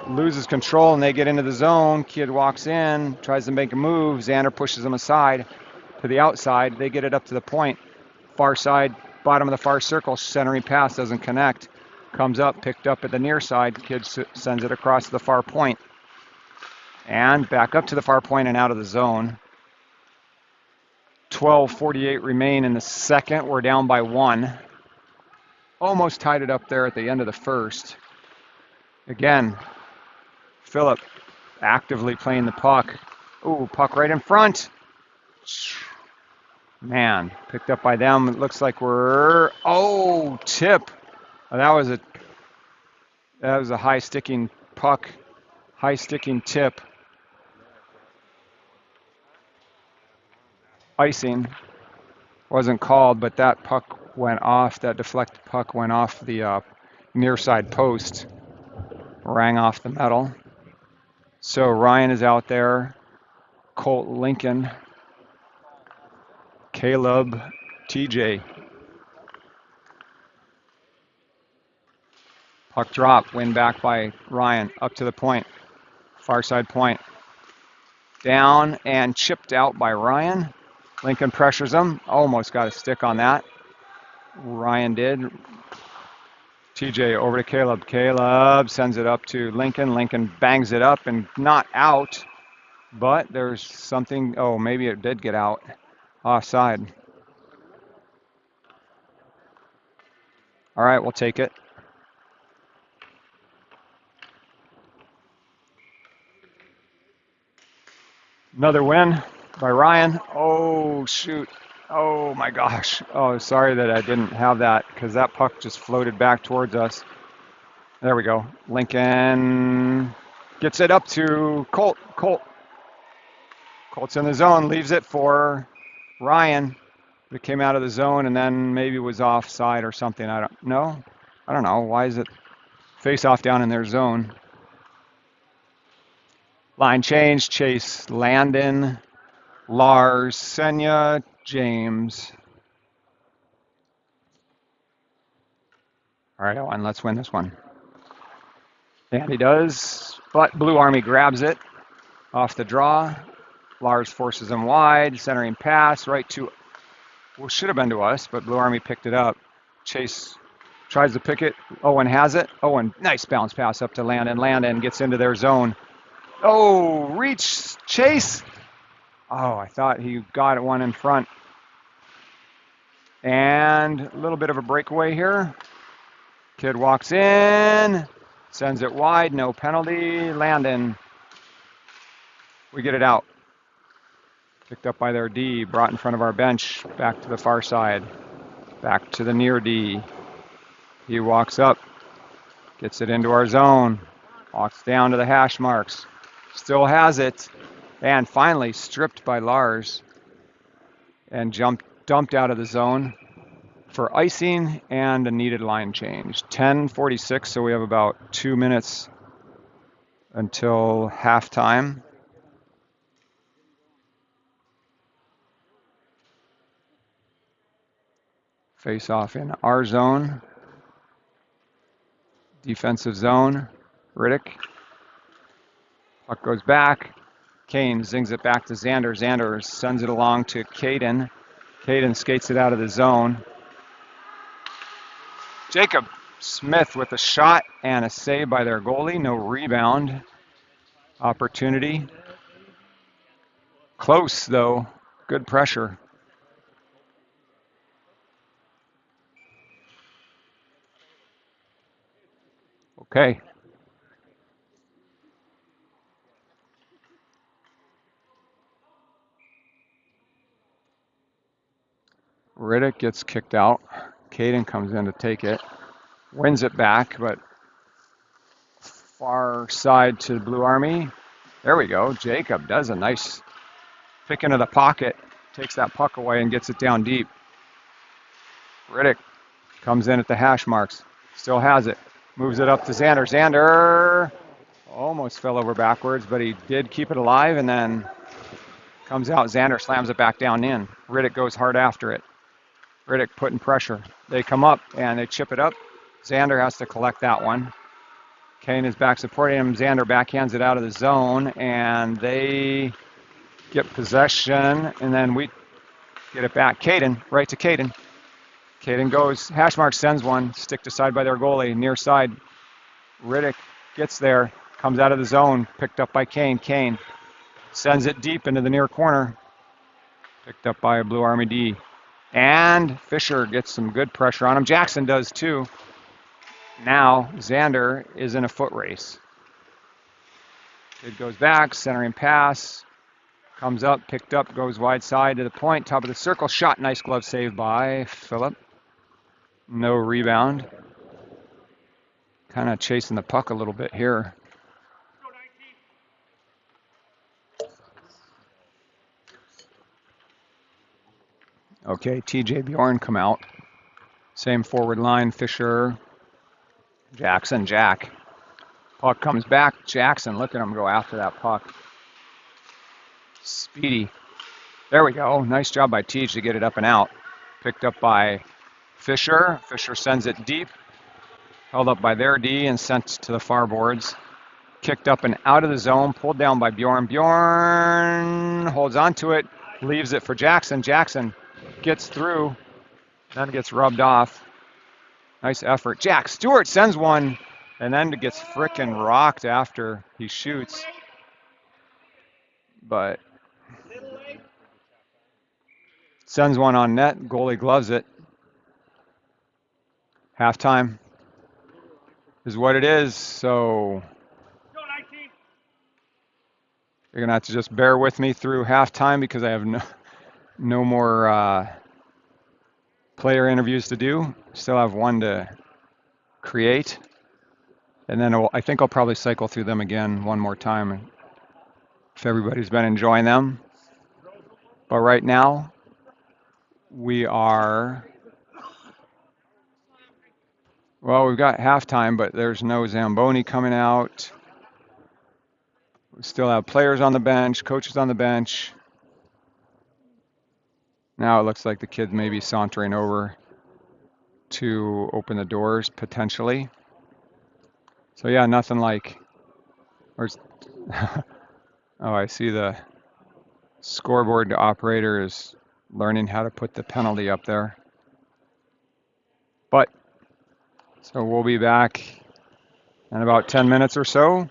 loses control, and they get into the zone. Kid walks in, tries to make a move. Xander pushes him aside to the outside. They get it up to the point. Far side, bottom of the far circle. Centering pass doesn't connect. Comes up, picked up at the near side. Kid sends it across to the far point. And back up to the far point and out of the zone. 12:48 remain in the second. We're down by 1. Almost tied it up there at the end of the first. Again, Phillip actively playing the puck. Puck right in front. Man, picked up by them. It looks like we're, tip. That was a high sticking puck, high sticking tip. Icing wasn't called, but that puck went off, that deflected puck went off the near side post, rang off the metal. So Ryan is out there, Colt Lincoln, Caleb, TJ. Puck drop, win back by Ryan, up to the point. far side point. Down and chipped out by Ryan. Lincoln pressures him. Almost got a stick on that. Ryan did. TJ over to Caleb. Caleb sends it up to Lincoln. Lincoln bangs it up and not out. But there's something. Oh, maybe it did get out. Offside. All right, we'll take it. Another win by Ryan. Oh, shoot. Oh, my gosh. Oh, sorry that I didn't have that because that puck just floated back towards us. There we go. Lincoln gets it up to Colt. Colt's in the zone, leaves it for Ryan. It came out of the zone and then maybe was offside or something. I don't know. Why is it face off down in their zone? Line change, Chase, Landon, Lars, Senya, James. All right, Owen, let's win this one. And he does, but Blue Army grabs it off the draw. Lars forces him wide, centering pass right to, well, should have been to us, but Blue Army picked it up. Chase tries to pick it. Owen has it. Owen, nice bounce pass up to Landon. Landon gets into their zone. Oh, reach, Chase. Oh, I thought he got one in front. And a little bit of a breakaway here. Kid walks in, sends it wide, no penalty. Landon, we get it out. Picked up by their D, brought in front of our bench, back to the far side, back to the near D. He walks up, gets it into our zone, walks down to the hash marks, still has it, and finally stripped by Lars and dumped out of the zone for icing and a needed line change. 10:46, so we have about 2 minutes until halftime. Face off in our zone. Defensive zone. Riddick. Puck goes back. Kane zings it back to Xander. Xander sends it along to Caden. Caden skates it out of the zone. Jacob Smith with a shot and a save by their goalie. No rebound opportunity. Close, though. Good pressure. Okay. Riddick gets kicked out. Caden comes in to take it. Wins it back, but far side to Blue Army. There we go. Jacob does a nice pick into the pocket. Takes that puck away and gets it down deep. Riddick comes in at the hash marks. Still has it. Moves it up to Xander. Xander almost fell over backwards, but he did keep it alive and then comes out. Xander slams it back down in. Riddick goes hard after it. Riddick putting pressure. They come up and they chip it up. Xander has to collect that one. Kane is back supporting him. Xander backhands it out of the zone and they get possession and then we get it back. Caden, right to Caden. Caden goes, hash mark sends one, stick to side by their goalie, near side. Riddick gets there, comes out of the zone, picked up by Kane. Kane sends it deep into the near corner, picked up by a Blue Army D. And Fisher gets some good pressure on him. Jackson does too. Now Xander is in a foot race. Kid goes back, centering pass, comes up, picked up, goes wide side to the point, top of the circle, shot, nice glove save by Phillip. No rebound. Kind of chasing the puck a little bit here. Okay, TJ Bjorn come out. Same forward line, Fisher, Jackson, Jack. Puck comes back. Jackson, look at him go after that puck. Speedy. There we go. Nice job by Teej to get it up and out. Picked up by Fisher. Fisher sends it deep. Held up by their D and sent to the far boards. Kicked up and out of the zone, pulled down by Bjorn. Bjorn holds onto it, leaves it for Jackson. Jackson gets through, then gets rubbed off. Nice effort. Jack Stewart sends one, and then gets frickin' rocked after he shoots. But sends one on net. Goalie gloves it. Halftime is what it is, so you're going to have to just bear with me through halftime because I have no more player interviews to do. Still have one to create. And then I think I'll probably cycle through them again one more time if everybody's been enjoying them. But right now, we are, well, we've got halftime, but there's no Zamboni coming out. We still have players on the bench, coaches on the bench. Now it looks like the kid may be sauntering over to open the doors potentially. So yeah, nothing like, where's, oh, I see the scoreboard operator is learning how to put the penalty up there. But, so we'll be back in about 10 minutes or so.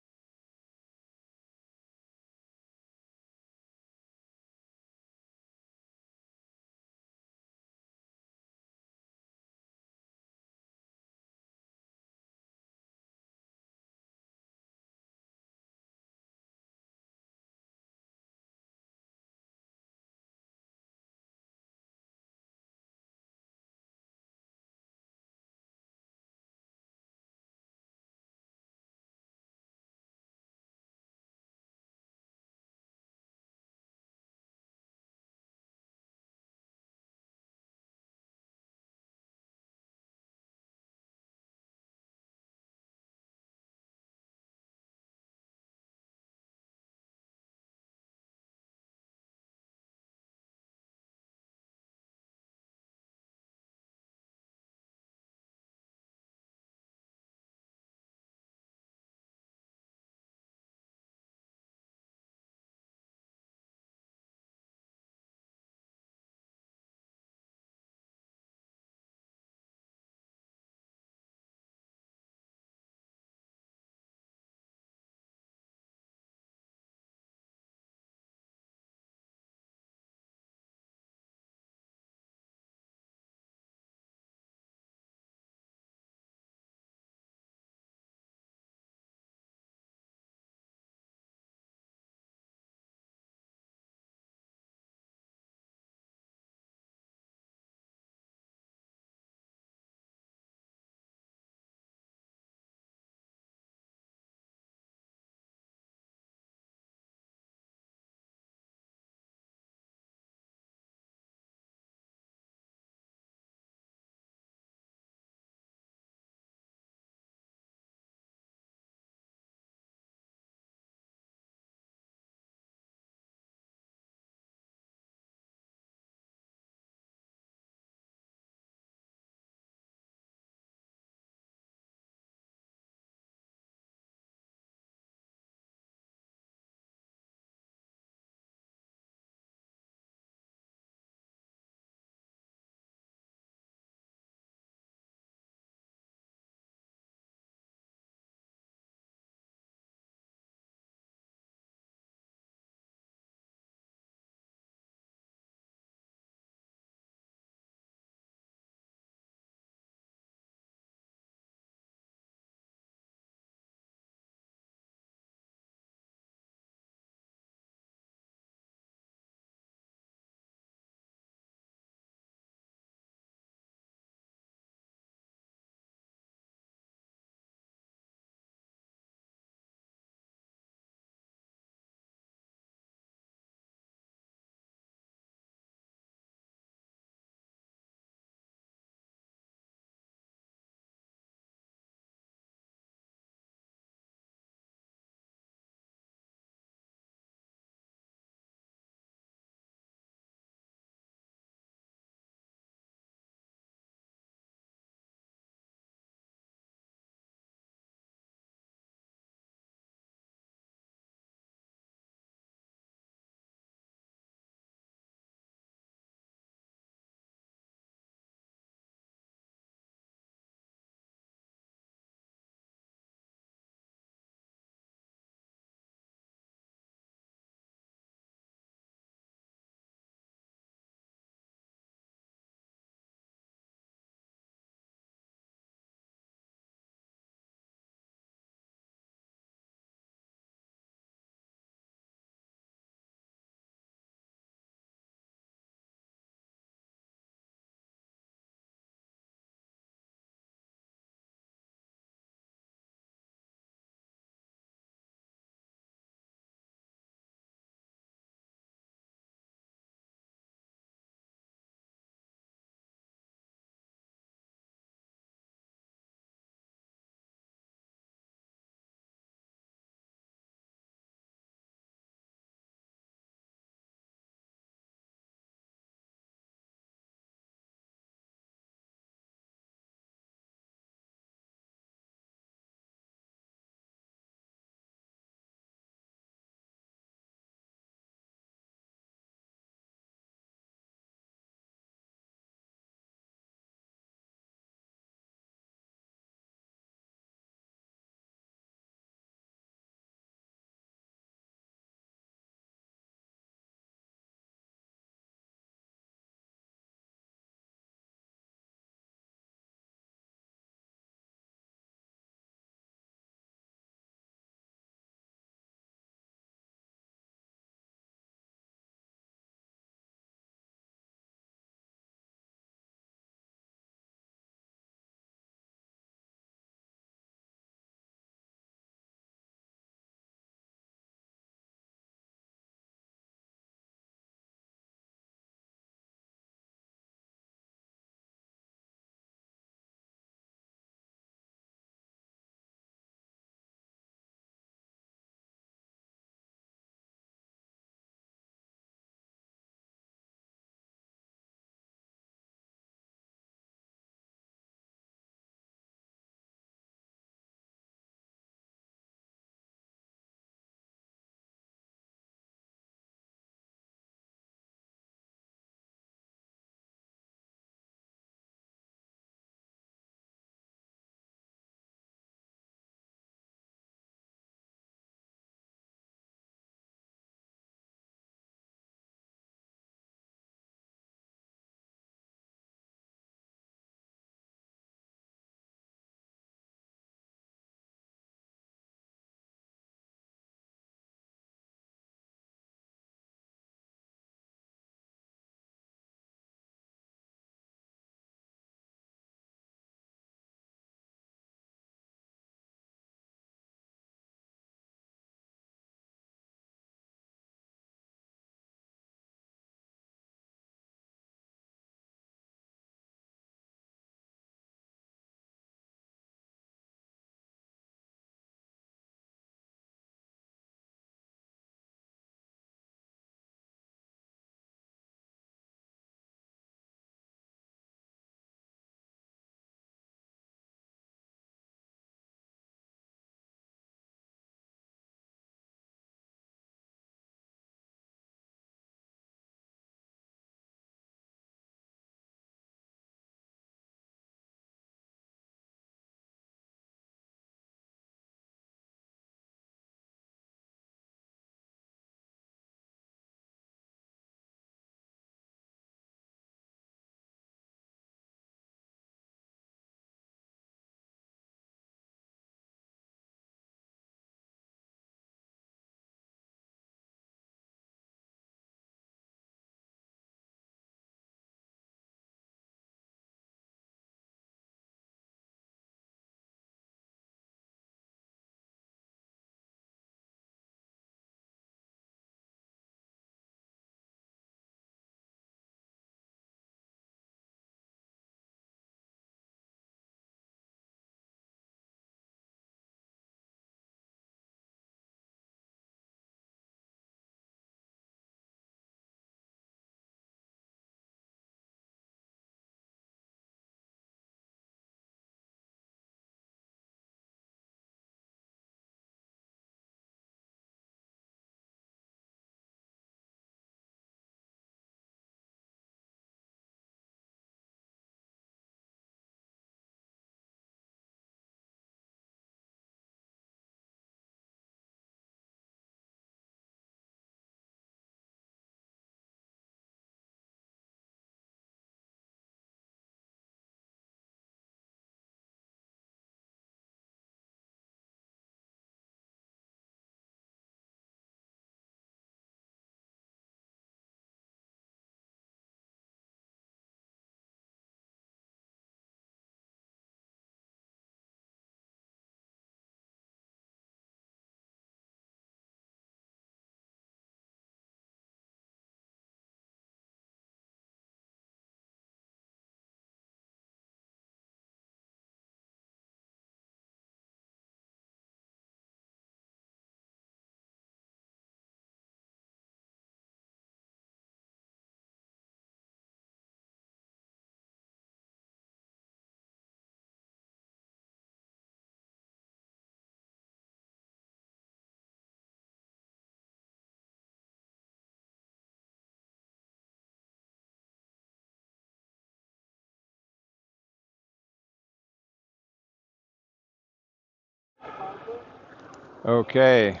Okay.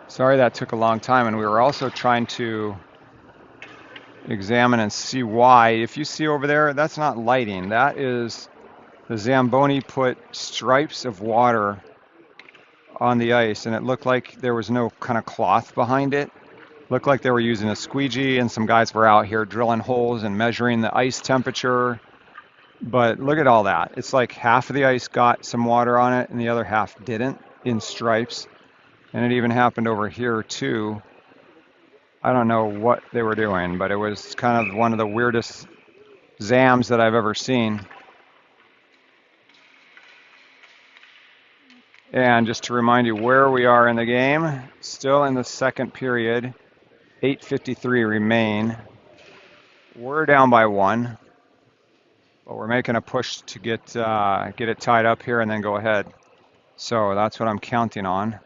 Sorry that took a long time, and we were also trying to examine and see why. If you see over there, that's not lighting. That is the Zamboni put stripes of water on the ice, and it looked like there was no kind of cloth behind it. Looked like they were using a squeegee, and some guys were out here drilling holes and measuring the ice temperature. But look at all that. It's like half of the ice got some water on it, and the other half didn't in stripes. And it even happened over here too. I don't know what they were doing, but it was kind of one of the weirdest Zams that I've ever seen. And just to remind you where we are in the game, still in the second period, 8:53 remain. We're down by 1, but we're making a push to get it tied up here and then go ahead. So that's what I'm counting on.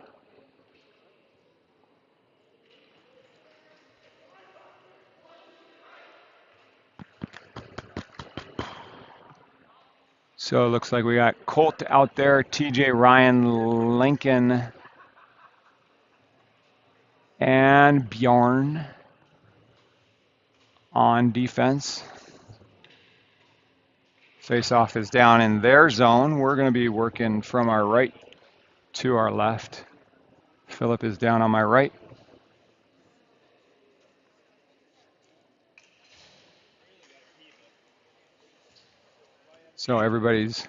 So it looks like we got Colt out there, TJ, Ryan, Lincoln, and Bjorn on defense. Face-off is down in their zone. We're going to be working from our right to our left. Philip is down on my right. So everybody's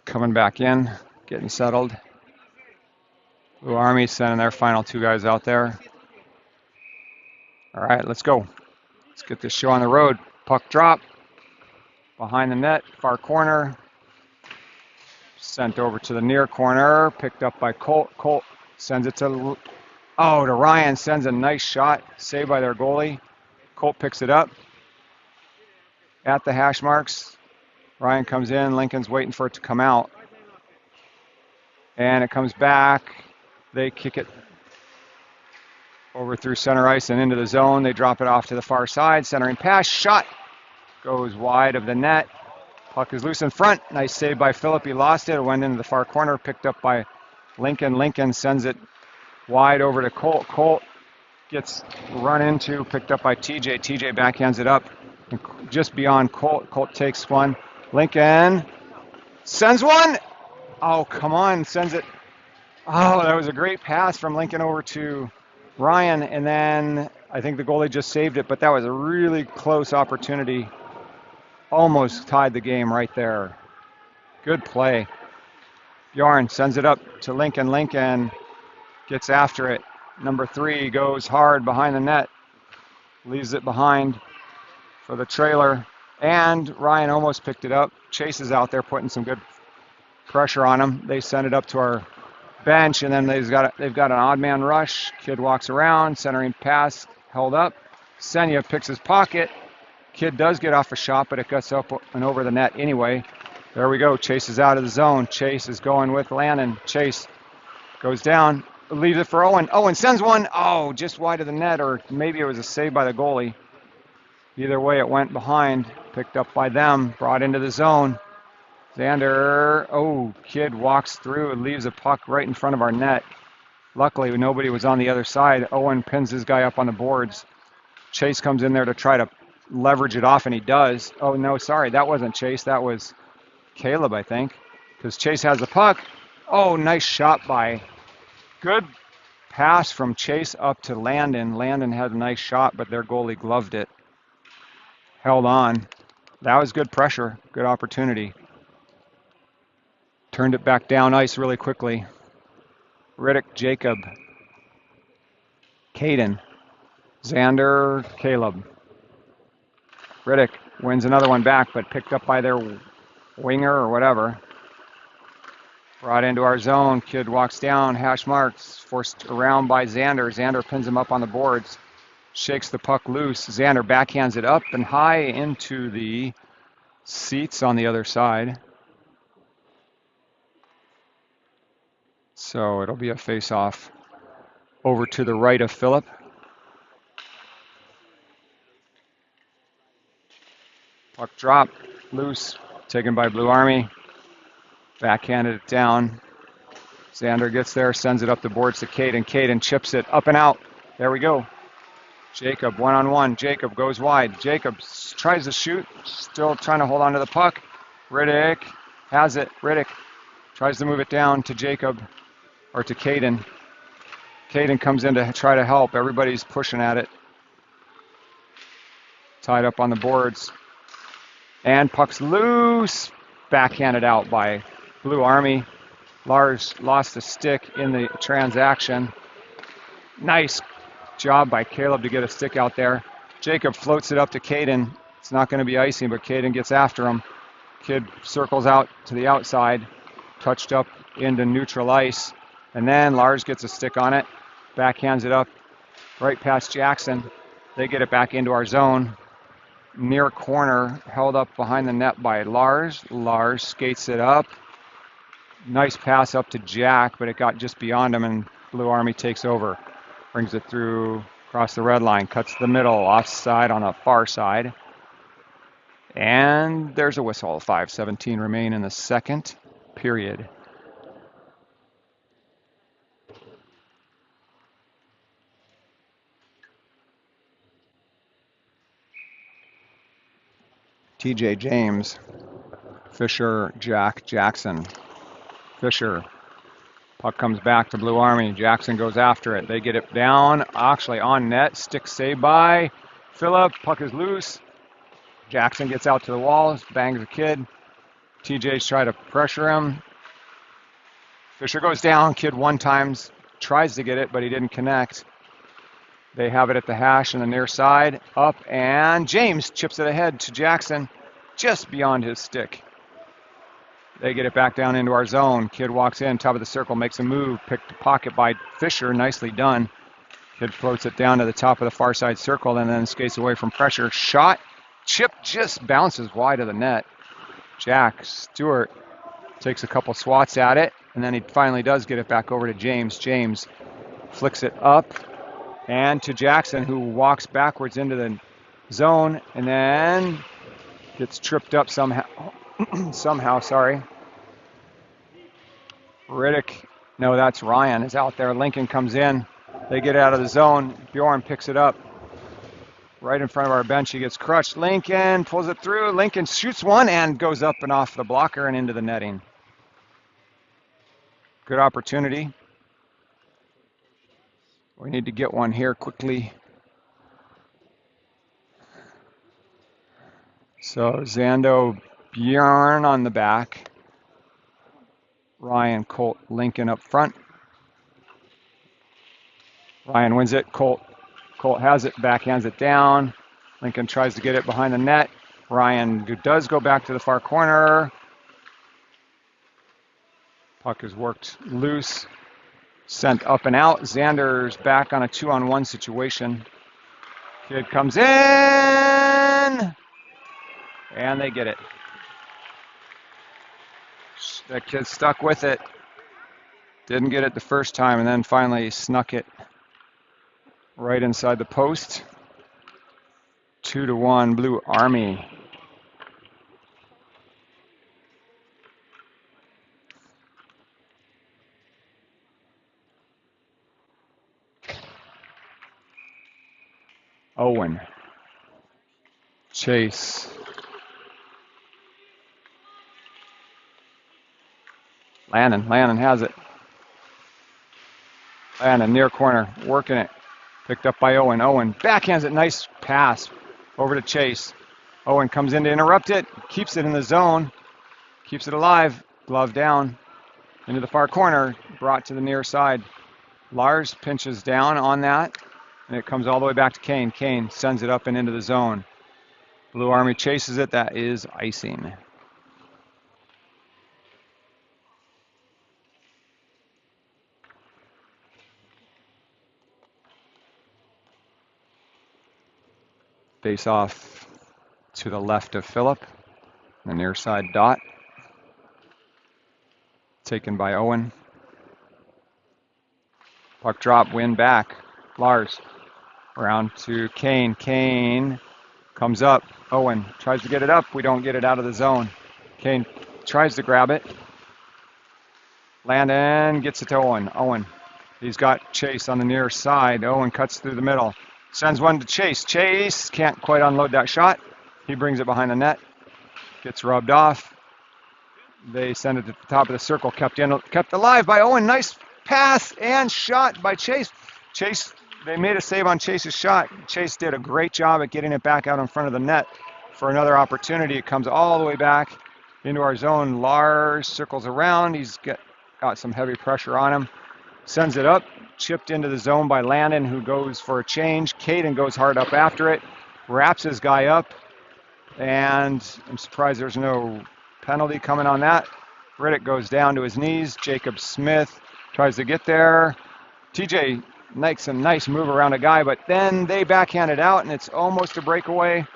coming back in, getting settled. Blue Army sending their final 2 guys out there. All right, let's go. Let's get this show on the road. Puck drop. Behind the net, far corner. Sent over to the near corner. Picked up by Colt. Colt sends it to Ryan. Sends a nice shot. Saved by their goalie. Colt picks it up. At the hash marks. Ryan comes in. Lincoln's waiting for it to come out. And it comes back. They kick it over through center ice and into the zone. They drop it off to the far side. Centering pass. Shot. Goes wide of the net. Puck is loose in front. Nice save by Philip. He lost it. It went into the far corner. Picked up by Lincoln. Lincoln sends it wide over to Colt. Colt gets run into. Picked up by TJ. TJ backhands it up. Just beyond Colt. Colt takes one. Lincoln sends one. Oh, come on. Sends it. Oh, that was a great pass from Lincoln over to Ryan. And then I think the goalie just saved it. But that was a really close opportunity. Almost tied the game right there. Good play. Bjorn sends it up to Lincoln. Lincoln gets after it. Number 3 goes hard behind the net. Leaves it behind for the trailer. And Ryan almost picked it up. Chase is out there putting some good pressure on him. They send it up to our bench, and then they've got an odd man rush. Kid walks around, centering pass, held up. Senya picks his pocket. Kid does get off a shot, but it gets up and over the net anyway. There we go. Chase is out of the zone. Chase is going with Lannon. Chase goes down, leaves it for Owen. Owen sends one. Oh, just wide of the net, or maybe it was a save by the goalie. Either way, it went behind. Picked up by them. Brought into the zone. Xander. Kid walks through and leaves a puck right in front of our net. Luckily, nobody was on the other side. Owen pins his guy up on the boards. Chase comes in there to try to leverage it off, and he does. Oh, no, sorry. That wasn't Chase. That was Caleb, I think, because Chase has the puck. Oh, nice shot by. Good pass from Chase up to Landon. Landon had a nice shot, but their goalie gloved it. Held on. That was good pressure. Good opportunity. Turned it back down ice really quickly. Riddick, Jacob, Caden, Xander, Caleb. Riddick wins another one back, but picked up by their winger or whatever. Brought into our zone. Kid walks down. Hash marks. Forced around by Xander. Xander pins him up on the boards. Shakes the puck loose. Xander backhands it up and high into the seats on the other side. So it'll be a face-off over to the right of Philip. Puck drop, loose, taken by Blue Army. Backhanded it down. Xander gets there, sends it up the boards to Caden. Caden chips it up and out. There we go. Jacob, one-on-one. Jacob goes wide. Jacob tries to shoot, still trying to hold on to the puck. Riddick has it. Riddick tries to move it down to Jacob, or to Caden. Caden comes in to try to help. Everybody's pushing at it. Tied up on the boards. And puck's loose. Backhanded out by Blue Army. Lars lost a stick in the transaction. Nice job by Caleb to get a stick out there. Jacob floats it up to Caden. It's not going to be icing, but Caden gets after him. Kid circles out to the outside, touched up into neutral ice, and then Lars gets a stick on it, backhands it up right past Jackson. They get it back into our zone. Near corner, held up behind the net by Lars. Lars skates it up. Nice pass up to Jack, but it got just beyond him, and Blue Army takes over. Brings it through across the red line, cuts the middle, offside on the far side. And there's a whistle. 5:17 remain in the second period. TJ James, Fisher, Jack, Jackson. Fisher, puck comes back to Blue Army. Jackson goes after it. They get it down, actually on net. Stick saved by Phillip. Puck is loose. Jackson gets out to the wall, bangs the kid. TJ's trying to pressure him. Fisher goes down. Kid one times tries to get it, but he didn't connect. They have it at the hash on the near side. Up, and James chips it ahead to Jackson, just beyond his stick. They get it back down into our zone. Kid walks in, top of the circle, makes a move, picked the pocket by Fisher, nicely done. Kid floats it down to the top of the far side circle and then skates away from pressure. Shot, chip just bounces wide of the net. Jack Stewart takes a couple swats at it, and then he finally does get it back over to James. James flicks it up and to Jackson, who walks backwards into the zone and then gets tripped up somehow. Sorry. Riddick, no, that's Ryan, is out there. Lincoln comes in. They get out of the zone. Bjorn picks it up right in front of our bench. He gets crushed. Lincoln pulls it through. Lincoln shoots one and goes up and off the blocker and into the netting. Good opportunity. We need to get one here quickly. So Zando, Bjorn on the back. Ryan, Colt, Lincoln up front. Ryan wins it. Colt has it, backhands it down. Lincoln tries to get it behind the net. Ryan does go back to the far corner. Puck is worked loose. Sent up and out. Xander's back on a 2-on-1 situation. Kid comes in. And they get it. That kid stuck with it. Didn't get it the first time, and then finally snuck it right inside the post. 2-1 Blue Army. Owen. Chase. Lannon has it. Lannon near corner, working it. Picked up by Owen. Owen backhands it, nice pass over to Chase. Owen comes in to interrupt it, keeps it in the zone, keeps it alive, glove down, into the far corner, brought to the near side. Lars pinches down on that, and it comes all the way back to Kane. Kane sends it up and into the zone. Blue Army chases it, that is icing. Face off to the left of Phillip, the near side dot. Taken by Owen. Puck drop, win back. Lars around to Kane. Kane comes up. Owen tries to get it up. We don't get it out of the zone. Kane tries to grab it. Landon gets it to Owen. Owen. He's got Chase on the near side. Owen cuts through the middle. Sends one to Chase. Chase can't quite unload that shot. He brings it behind the net. Gets rubbed off. They send it to the top of the circle. Kept alive by Owen. Nice pass and shot by Chase. Chase, they made a save on Chase's shot. Chase did a great job at getting it back out in front of the net for another opportunity. It comes all the way back into our zone. Lars circles around. He's got some heavy pressure on him. Sends it up. Chipped into the zone by Landon, who goes for a change. Caden goes hard up after it. Wraps his guy up. And I'm surprised there's no penalty coming on that. Riddick goes down to his knees. Jacob Smith tries to get there. TJ makes a nice move around a guy, but then they backhand it out, and it's almost a breakaway.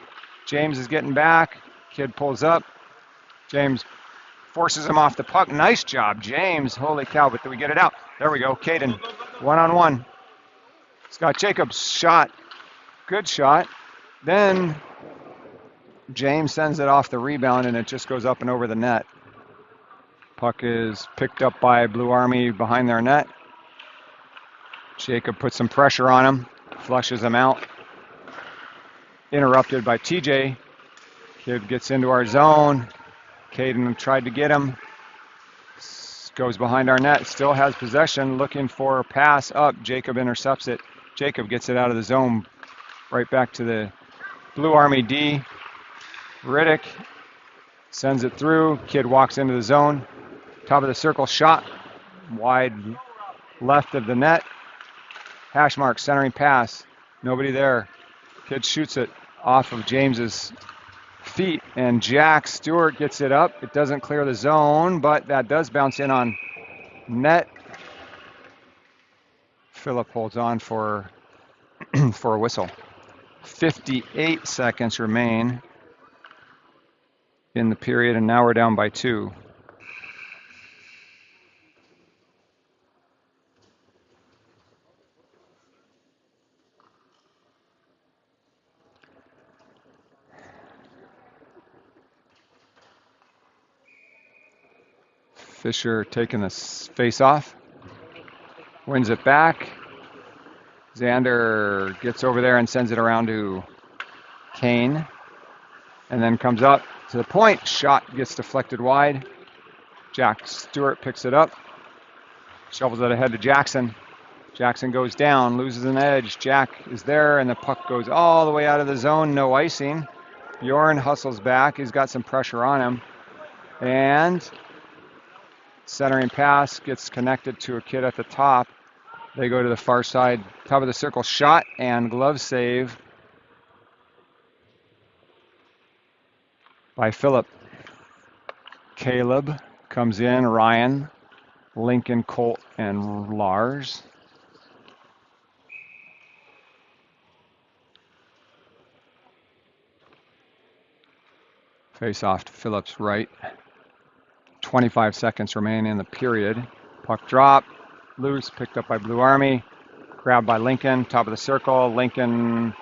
James is getting back. Kid pulls up. James forces him off the puck. Nice job, James. Holy cow, but did we get it out? There we go. Caden, one-on-one. Scott Jacobs shot. Good shot. Then James sends it off the rebound, and it just goes up and over the net. Puck is picked up by Blue Army behind their net. Jacob puts some pressure on him, flushes him out. Interrupted by TJ. Kid gets into our zone. Caden tried to get him. Goes behind our net, still has possession, looking for a pass up. Jacob intercepts it. Jacob gets it out of the zone, right back to the Blue Army D. Riddick sends it through. Kid walks into the zone. Top of the circle, shot wide left of the net. Hash mark, centering pass. Nobody there. Kid shoots it off of James's feet, and Jack Stewart gets it up. It doesn't clear the zone, but that does bounce in on net. Phillip holds on for a whistle. 58 seconds remain in the period, and now we're down by 2. Fisher taking the face off, wins it back. Xander gets over there and sends it around to Kane, and then comes up to the point. Shot gets deflected wide. Jack Stewart picks it up, shovels it ahead to Jackson. Jackson goes down, loses an edge. Jack is there, and the puck goes all the way out of the zone. No icing. Bjorn hustles back. He's got some pressure on him, and centering pass gets connected to a kid at the top. They go to the far side, top of the circle, shot and glove save by Phillip. Caleb comes in, Ryan, Lincoln, Colt, and Lars. Face off to Phillip's right. 25 seconds remain in the period. Puck drop, loose, picked up by Blue Army, grabbed by Lincoln, top of the circle. Lincoln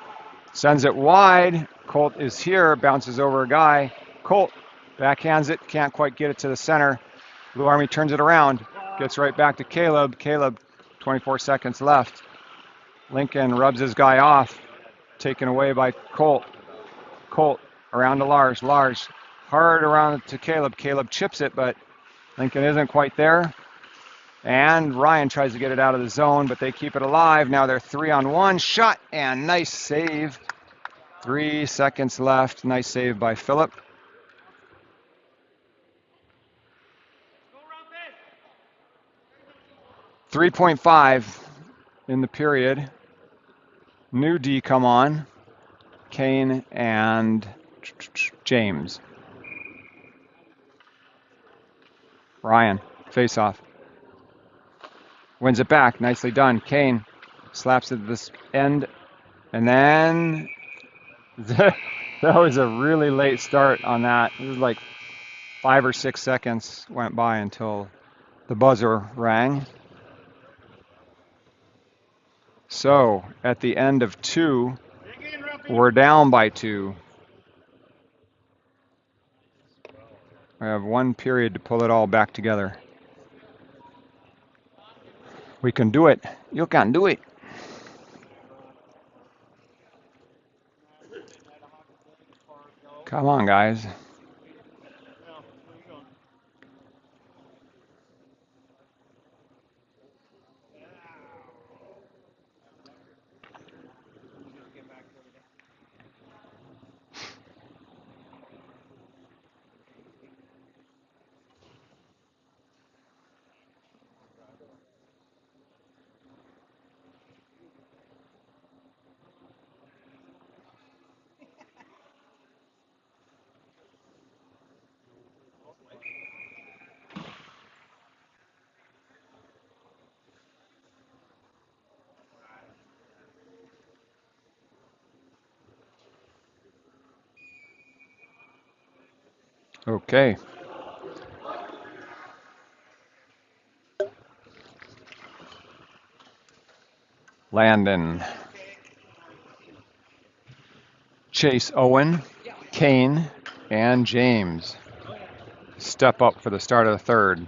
sends it wide. Colt is here, bounces over a guy. Colt backhands it, can't quite get it to the center. Blue Army turns it around, gets right back to Caleb. Caleb, 24 seconds left. Lincoln rubs his guy off, taken away by Colt. Colt around to Lars. Lars hard around to Caleb. Caleb chips it, but Lincoln isn't quite there. And Ryan tries to get it out of the zone, but they keep it alive. Now they're 3-on-1. Shot and nice save. 3 seconds left. Nice save by Phillip. .5 in the period. New D come on. Kane and James. Ryan, face off. Wins it back, nicely done. Kane slaps it at this end. And then that was a really late start on that. It was like 5 or 6 seconds went by until the buzzer rang. So at the end of 2, we're down by 2. I have 1 period to pull it all back together. We can do it. You can do it. Come on, guys. Okay. Landon, Chase, Owen, Kane, and James step up for the start of the third.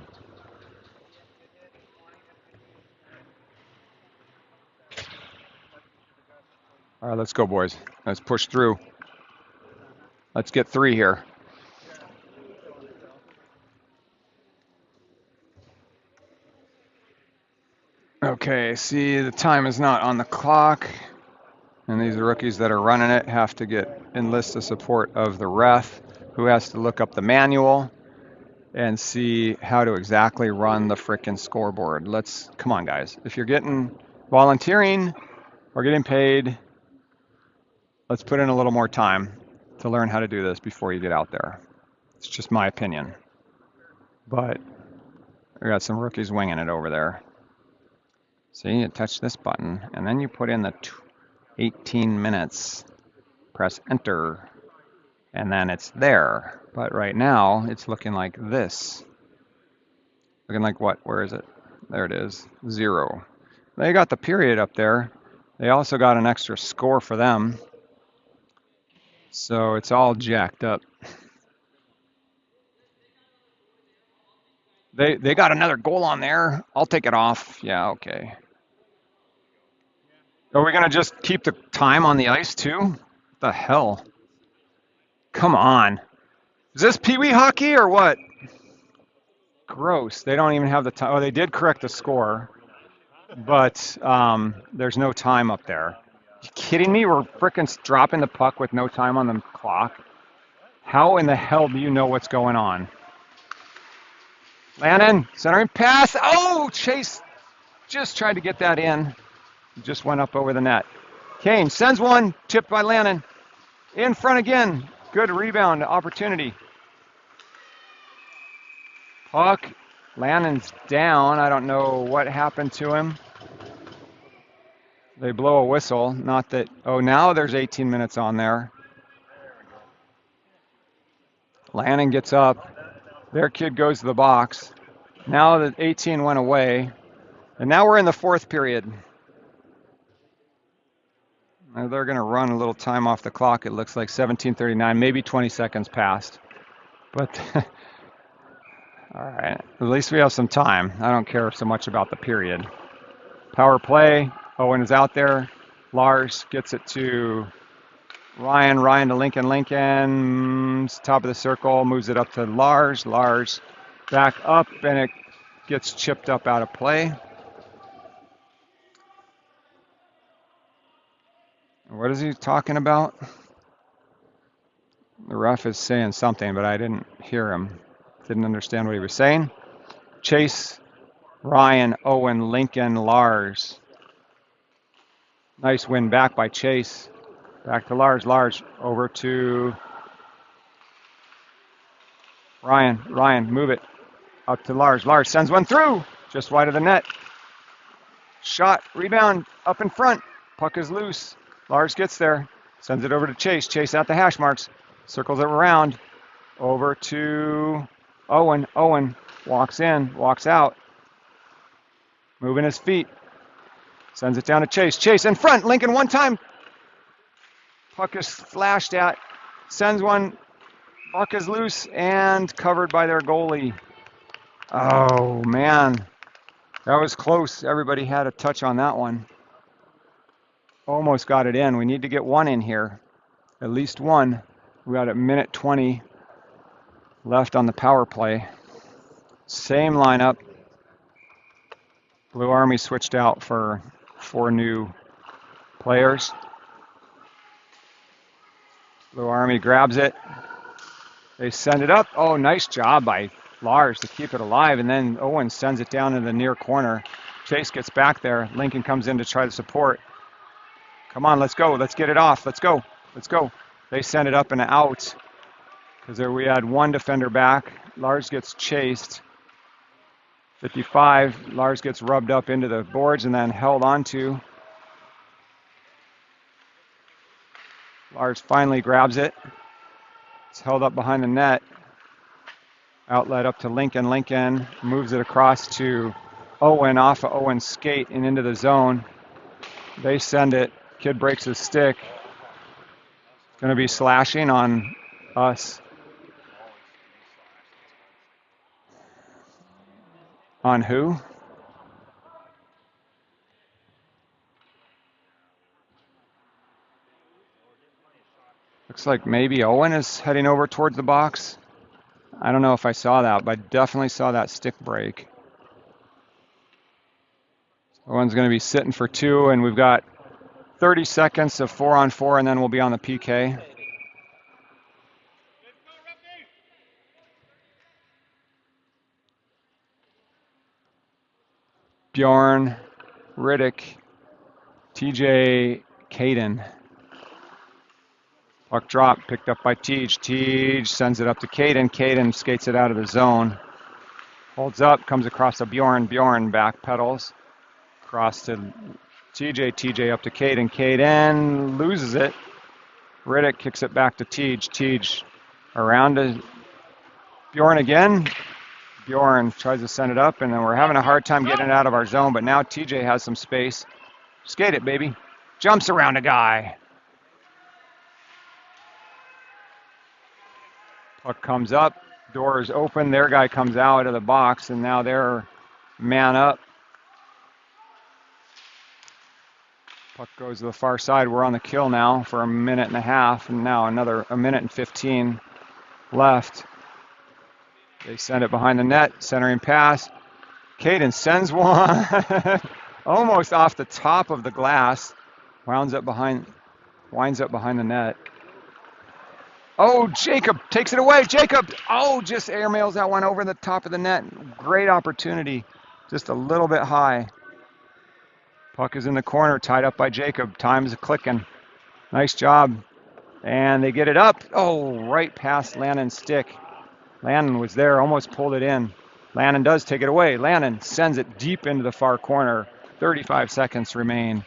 All right, let's go, boys. Let's push through. Let's get 3 here. Okay, see, the time is not on the clock. And these rookies that are running it have to enlist the support of the ref, who has to look up the manual and see how to exactly run the frickin' scoreboard. Come on, guys. If you're volunteering or getting paid, let's put in a little more time to learn how to do this before you get out there. It's just my opinion. But we got some rookies winging it over there. See, you touch this button, and then you put in the 18 minutes, press enter, and then it's there. But right now, it's looking like this. Looking like what? Where is it? There it is, 0. They got the period up there. They also got an extra score for them. So it's all jacked up. They got another goal on there. I'll take it off. Yeah, okay. Are we going to just keep the time on the ice too? What the hell? Come on. Is this Pee Wee hockey or what? Gross. They don't even have the time. Oh, they did correct the score, but there's no time up there. You kidding me? We're frickin' dropping the puck with no time on the clock. How in the hell do you know what's going on? Lannon, centering pass. Oh, Chase just tried to get that in. Just went up over the net. Kane sends one, tipped by Lannon. In front again. Good rebound opportunity. Puck. Lannon's down. I don't know what happened to him. They blow a whistle. Not that. Oh, now there's 18 minutes on there. Lannon gets up. Their kid goes to the box. Now that 18 went away. And now we're in the 4th period. They're going to run a little time off the clock. It looks like 17:39, maybe 20 seconds passed. But, all right, at least we have some time. I don't care so much about the period. Power play. Owen is out there. Lars gets it to Ryan. Ryan to Lincoln. Lincoln's top of the circle. Moves it up to Lars. Lars back up, and it gets chipped up out of play. What is he talking about? The ref is saying something, but I didn't hear him. Didn't understand what he was saying. Chase, Ryan, Owen, Lincoln, Lars. Nice win back by Chase. Back to Lars. Lars over to Ryan. Ryan, move it up to Lars. Lars sends one through. Just wide of the net. Shot, rebound, up in front. Puck is loose. Lars gets there, sends it over to Chase. Chase at the hash marks, circles it around, over to Owen. Owen walks in, walks out, moving his feet, sends it down to Chase. Chase in front, Lincoln one time. Puck is flashed at, sends one, puck is loose and covered by their goalie. Oh, man. That was close. Everybody had a touch on that one. Almost got it in. We need to get one in here. At least one. We got a minute 20 left on the power play. Same lineup. Blue Army switched out for 4 new players. Blue Army grabs it. They send it up. Oh, nice job by Lars to keep it alive. And then Owen sends it down in the near corner. Chase gets back there. Lincoln comes in to try to support. Come on, let's go. Let's get it off. Let's go. Let's go. They send it up and out because there we had one defender back. Lars gets chased. 55. Lars gets rubbed up into the boards and then held onto. Lars finally grabs it. It's held up behind the net. Outlet up to Lincoln. Lincoln moves it across to Owen off of Owen's skate and into the zone. They send it. Kid breaks his stick. Going to be slashing on us. On who? Looks like maybe Owen is heading over towards the box. I don't know if I saw that, but I definitely saw that stick break. Owen's going to be sitting for 2, and we've got 30 seconds of 4-on-4, and then we'll be on the PK. Bjorn, Riddick, TJ, Caden. Puck drop, picked up by Tej. Tej sends it up to Caden. Caden skates it out of the zone. Holds up, comes across to Bjorn. Bjorn back pedals. Across to TJ. TJ up to Caden. Caden loses it. Riddick kicks it back to Tej. Tej around to Bjorn again. Bjorn tries to send it up, and then we're having a hard time getting it out of our zone, but now TJ has some space. Skate it, baby. Jumps around a guy. Puck comes up, door is open, their guy comes out of the box, and now they're man up. Puck goes to the far side. We're on the kill now for a minute and a half, and now another a minute and 15 left. They send it behind the net, centering pass. Caden sends one, almost off the top of the glass, winds up behind the net. Oh, Jacob takes it away. Jacob, just airmails that one over the top of the net. Great opportunity, just a little bit high. Puck is in the corner, tied up by Jacob. Time's clicking. Nice job. And they get it up. Oh, right past Lannon's stick. Lannon was there, almost pulled it in. Lannon does take it away. Lannon sends it deep into the far corner. 35 seconds remain.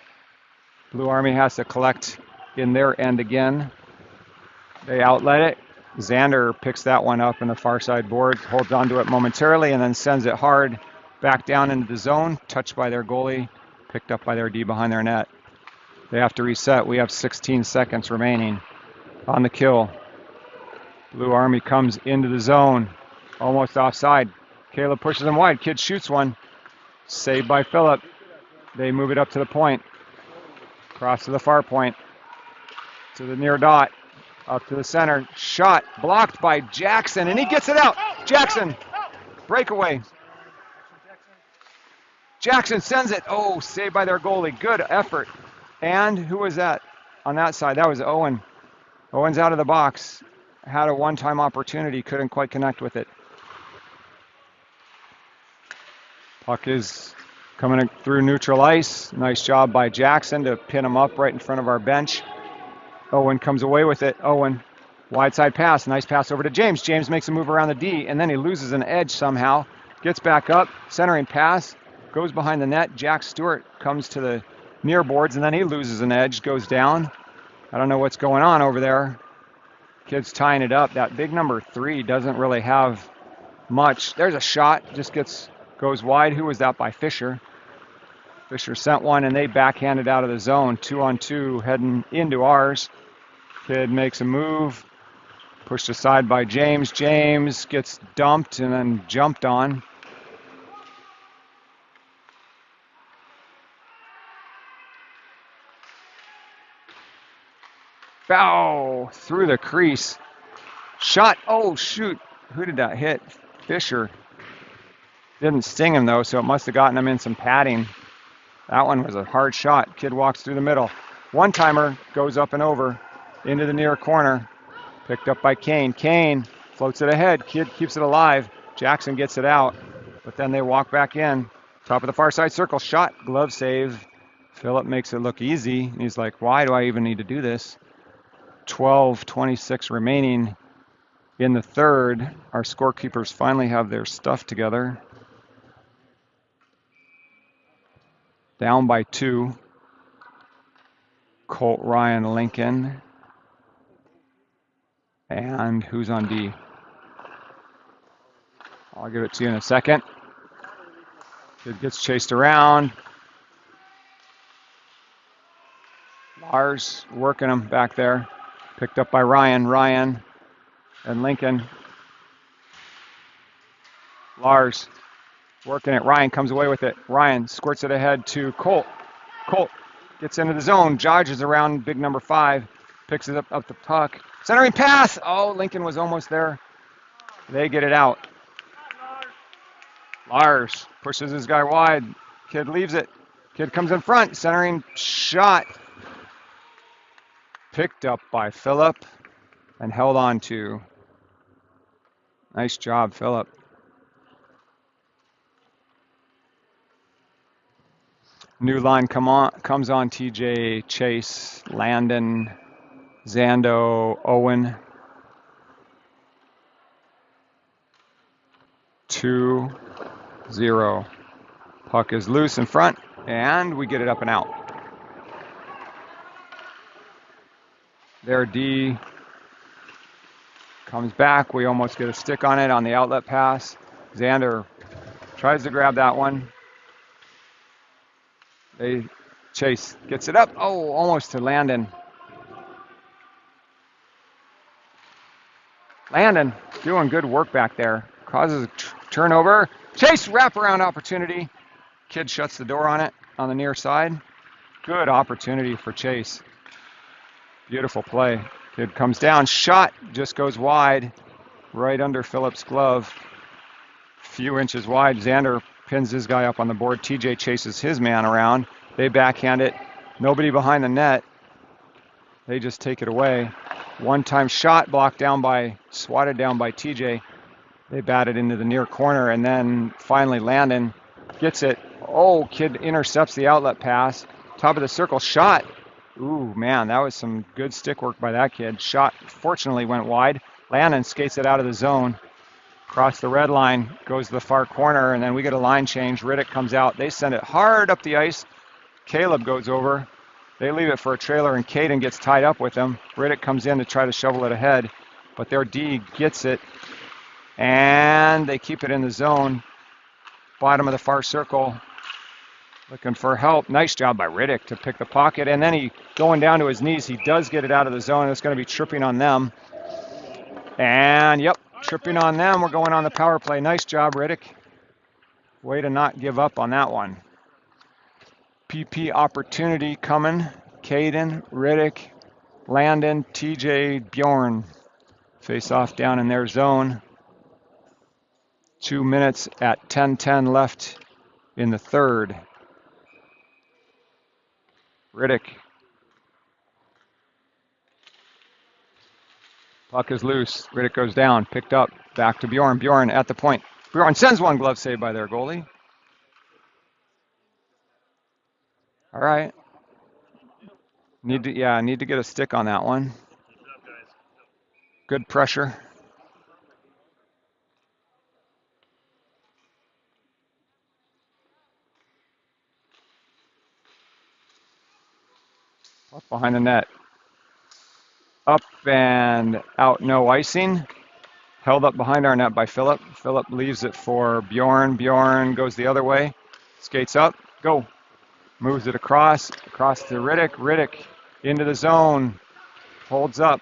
Blue Army has to collect in their end again. They outlet it. Xander picks that one up in the far side boards, holds onto it momentarily, and then sends it hard back down into the zone, touched by their goalie, picked up by their D behind their net. They have to reset. We have 16 seconds remaining on the kill. Blue Army comes into the zone, almost offside. Caleb pushes him wide. Kid shoots one. Saved by Phillip. They move it up to the point. Cross to the far point. To the near dot. Up to the center. Shot blocked by Jackson, and he gets it out. Jackson. Breakaway. Jackson sends it. Oh, saved by their goalie. Good effort. And who was that on that side? That was Owen. Owen's out of the box. Had a one-time opportunity. Couldn't quite connect with it. Puck is coming through neutral ice. Nice job by Jackson to pin him up right in front of our bench. Owen comes away with it. Owen, wide side pass. Nice pass over to James. James makes a move around the D, and then he loses an edge somehow. Gets back up, centering pass, goes behind the net. Jack Stewart comes to the near boards, and then he loses an edge, goes down. I don't know what's going on over there. Kid's tying it up. That big number 3 doesn't really have much. There's a shot, just goes wide. Who was that by Fisher? Fisher sent one, and they backhanded out of the zone. 2-on-2 heading into ours. Kid makes a move. Pushed aside by James. James gets dumped and then jumped on. Bow! Through the crease. Shot. Oh, shoot. Who did that hit? Fisher. Didn't sting him, though, so it must have gotten him in some padding. That one was a hard shot. Kid walks through the middle. One-timer goes up and over into the near corner. Picked up by Kane. Kane floats it ahead. Kid keeps it alive. Jackson gets it out, but then they walk back in. Top of the far side circle. Shot. Glove save. Phillip makes it look easy. He's like, why do I even need to do this? 12:26 remaining in the third. Our scorekeepers finally have their stuff together. Down by 2. Colt, Ryan, Lincoln. And who's on D? I'll give it to you in a second. Kid gets chased around. Lars working him back there. Picked up by Ryan. Ryan and Lincoln. Lars working it. Ryan comes away with it. Ryan squirts it ahead to Colt. Colt gets into the zone. Dodges around big number 5. Picks it up the puck. Centering pass. Oh, Lincoln was almost there. They get it out. Lars pushes his guy wide. Kid leaves it. Kid comes in front. Centering shot. Picked up by Phillip and held on to. Nice job, Phillip. New line comes on TJ, Chase, Landon, Zando, Owen. 2-0. Puck is loose in front, and we get it up and out. There, D comes back. We almost get a stick on it on the outlet pass. Xander tries to grab that one. Chase gets it up. Oh, almost to Landon. Landon doing good work back there. Causes a turnover. Chase wraparound opportunity. Kid shuts the door on it on the near side. Good opportunity for Chase. Beautiful play. Kid comes down. Shot just goes wide. Right under Phillip's glove. Few inches wide. Xander pins his guy up on the board. TJ chases his man around. They backhand it. Nobody behind the net. They just take it away. One-time shot blocked down by, swatted down by TJ. They bat it into the near corner, and then finally Landon gets it. Oh, kid intercepts the outlet pass. Top of the circle shot. Ooh, man, that was some good stick work by that kid. Shot fortunately went wide. Landon skates it out of the zone. Across the red line, goes to the far corner, and then we get a line change. Riddick comes out. They send it hard up the ice. Caleb goes over. They leave it for a trailer, and Caden gets tied up with him. Riddick comes in to try to shovel it ahead, but their D gets it, and they keep it in the zone. Bottom of the far circle, looking for help. Nice job by Riddick to pick the pocket, and then he going down to his knees. He does get it out of the zone. It's going to be tripping on them. And, yep, tripping on them. We're going on the power play. Nice job, Riddick. Way to not give up on that one. PP opportunity coming. Caden, Riddick, Landon, TJ, Bjorn. Face off down in their zone. 2 minutes at 10:10 left in the third. Riddick. Puck is loose. Riddick goes down. Picked up. Back to Bjorn. Bjorn at the point. Bjorn sends one. Glove save by their goalie. All right. Need to get a stick on that one. Good pressure. Up behind the net. Up and out, no icing. Held up behind our net by Phillip. Phillip leaves it for Bjorn. Bjorn goes the other way. Skates up. Go. Moves it across to Riddick. Riddick into the zone. Holds up.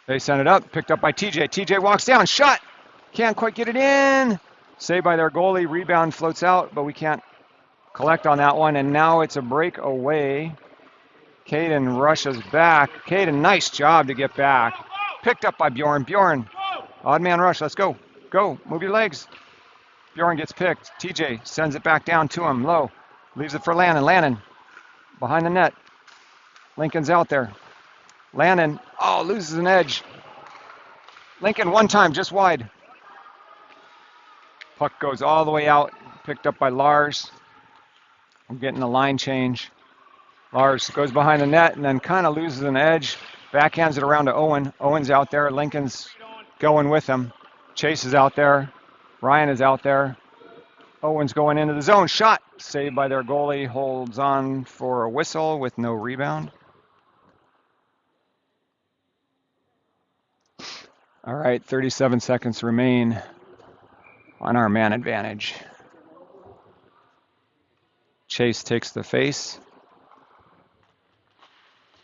They send it up. Picked up by TJ. TJ walks down. Shot. Can't quite get it in. Saved by their goalie. Rebound floats out, but we can't collect on that one. And now it's a breakaway Caden rushes back. Caden, nice job to get back. Picked up by Bjorn. Bjorn, odd man rush. Let's go. Go. Move your legs. Bjorn gets picked. TJ sends it back down to him. Low. Leaves it for Lannon. Lannon behind the net. Lincoln's out there. Lannon, oh, loses an edge. Lincoln one time, just wide. Puck goes all the way out. Picked up by Lars. I'm getting a line change. Lars goes behind the net and then kind of loses an edge. Backhands it around to Owen. Owen's out there. Lincoln's going with him. Chase is out there. Ryan is out there. Owen's going into the zone. Shot. Saved by their goalie. Holds on for a whistle with no rebound. All right, 37 seconds remain on our man advantage. Chase takes the face.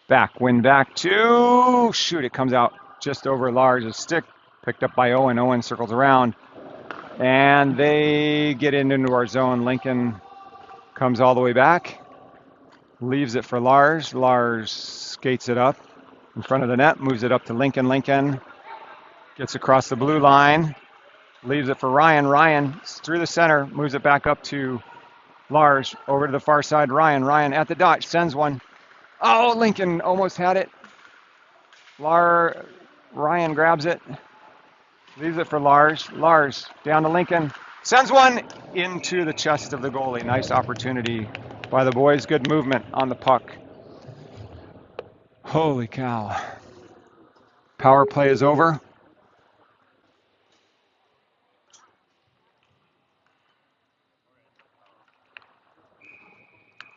Back, win back to, shoot, it comes out just over Lars' stick. Picked up by Owen. Owen circles around. And they get into our zone. Lincoln comes all the way back. Leaves it for Lars. Lars skates it up in front of the net. Moves it up to Lincoln. Lincoln gets across the blue line. Leaves it for Ryan. Ryan through the center. Moves it back up to Lars. Over to the far side. Ryan. Ryan at the dot. Sends one. Oh, Lincoln almost had it. Ryan grabs it. Leaves it for Lars. Lars down to Lincoln. Sends one into the chest of the goalie. Nice opportunity by the boys. Good movement on the puck. Holy cow. Power play is over.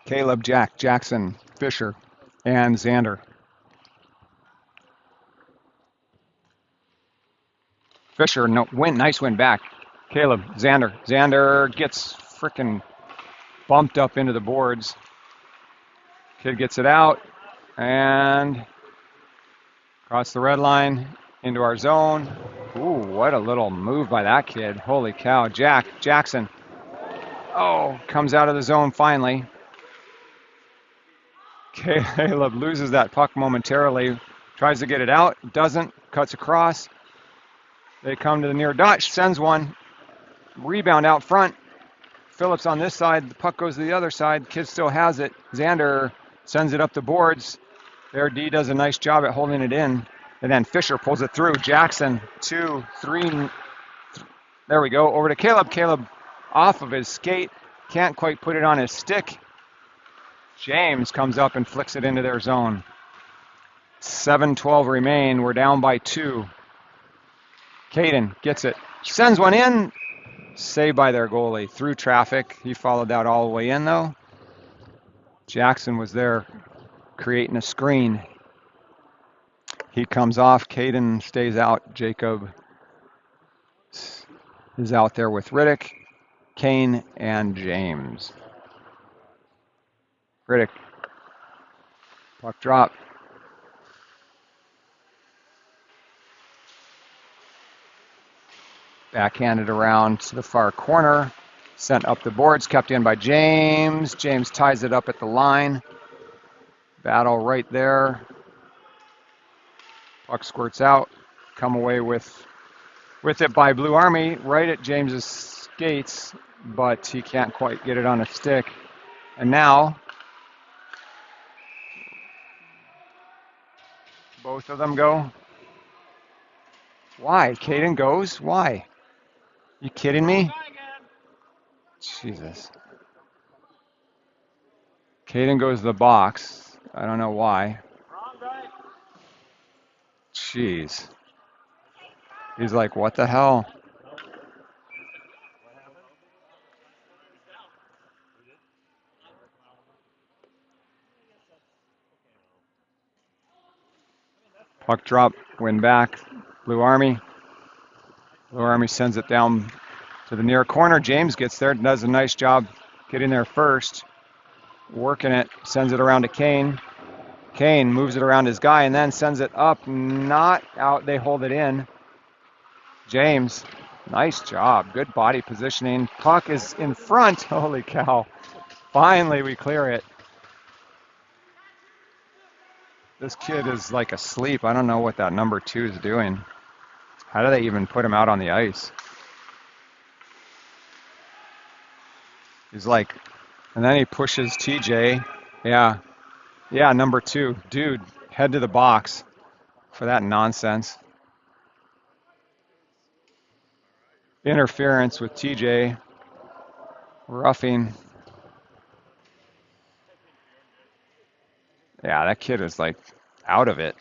Caleb, Jackson, Fisher, and Xander. Fisher, nice win back. Caleb, Xander. Xander gets frickin' bumped up into the boards. Kid gets it out and across the red line into our zone. Ooh, what a little move by that kid. Holy cow. Jackson. Oh, comes out of the zone finally. Caleb loses that puck momentarily. Tries to get it out. Doesn't. Cuts across. They come to the near dot. Sends one. Rebound out front. Phillips on this side. The puck goes to the other side. Kid still has it. Xander sends it up the boards. Their D does a nice job at holding it in. And then Fisher pulls it through. Jackson, 2, 3. There we go. Over to Caleb. Caleb off of his skate. Can't quite put it on his stick. James comes up and flicks it into their zone. 7:12 remain. We're down by 2. Caden gets it. Sends one in. Saved by their goalie. Through traffic. He followed that all the way in, though. Jackson was there creating a screen. He comes off. Caden stays out. Jacob is out there with Riddick, Kane, and James. Riddick. Puck drop. Backhanded around to the far corner. Sent up the boards. Kept in by James. James ties it up at the line. Battle right there. Puck squirts out. Come away with it by Blue Army. Right at James's skates. But he can't quite get it on a stick. And now both of them go. Why? Caden goes? Why? You kidding me? Jesus. Caden goes to the box. I don't know why. Jeez. He's like, what the hell? Puck drop, win back. Blue Army. Blue Army sends it down to the near corner. James gets there, does a nice job getting there first. Working it, sends it around to Kane. Kane moves it around his guy and then sends it up, not out. They hold it in. James, nice job. Good body positioning. Puck is in front. Holy cow. Finally, we clear it. This kid is like asleep. I don't know what that number 2 is doing. How do they even put him out on the ice? He's like, and then he pushes TJ. Yeah. Yeah, number 2. Dude, head to the box for that nonsense. Interference with TJ. Roughing. Yeah, that kid is like out of it.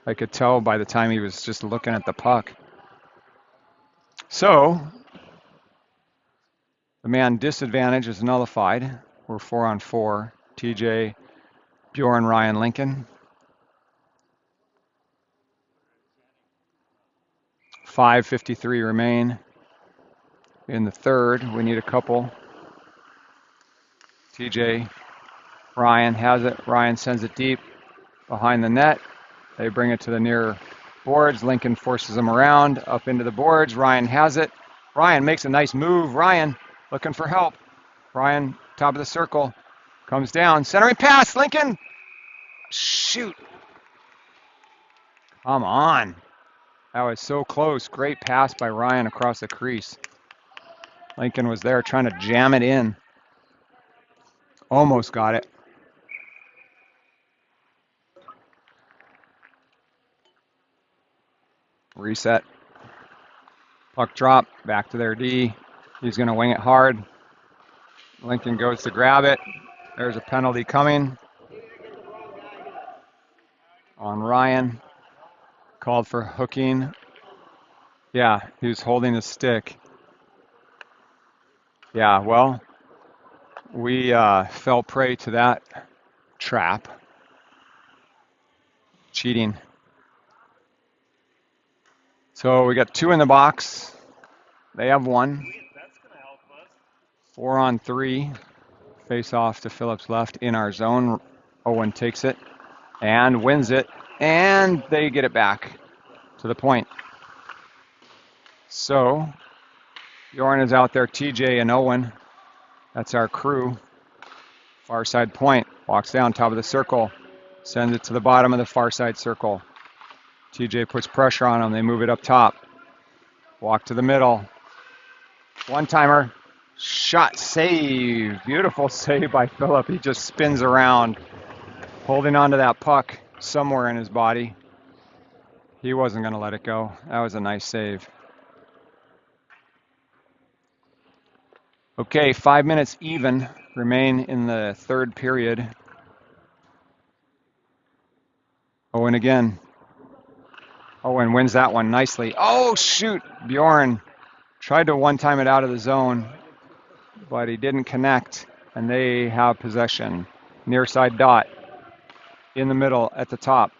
I could tell by the time he was just looking at the puck. So, the man disadvantage is nullified. We're 4-on-4. TJ, Bjorn, Ryan, Lincoln. 5:53 remain in the third. We need a couple. TJ, Ryan has it. Ryan sends it deep behind the net. They bring it to the near boards. Lincoln forces them around, up into the boards. Ryan has it. Ryan makes a nice move. Ryan looking for help. Ryan, top of the circle, comes down. Centering pass, Lincoln. Shoot. Come on. That was so close. Great pass by Ryan across the crease. Lincoln was there trying to jam it in. Almost got it. Reset. Puck drop, back to their D. He's going to wing it hard. Lincoln goes to grab it. There's a penalty coming on Ryan. Called for hooking. Yeah, he was holding his stick. Yeah, well, we fell prey to that trap. Cheating. So we got 2 in the box. They have 1. 4-on-3. Face off to Phillips left in our zone. Owen takes it and wins it, and they get it back to the point. So Bjorn is out there, TJ and Owen. That's our crew. Far side point. Walks down top of the circle. Sends it to the bottom of the far side circle. TJ puts pressure on them. They move it up top. Walk to the middle. One-timer. Shot, save. Beautiful save by Phillip. He just spins around, holding onto that puck somewhere in his body. He wasn't going to let it go. That was a nice save. Okay, 5 minutes even remain in the third period. Owen again. Owen wins that one nicely. Oh, shoot. Bjorn tried to one-time it out of the zone, but he didn't connect, and they have possession. Near side dot. In the middle at the top.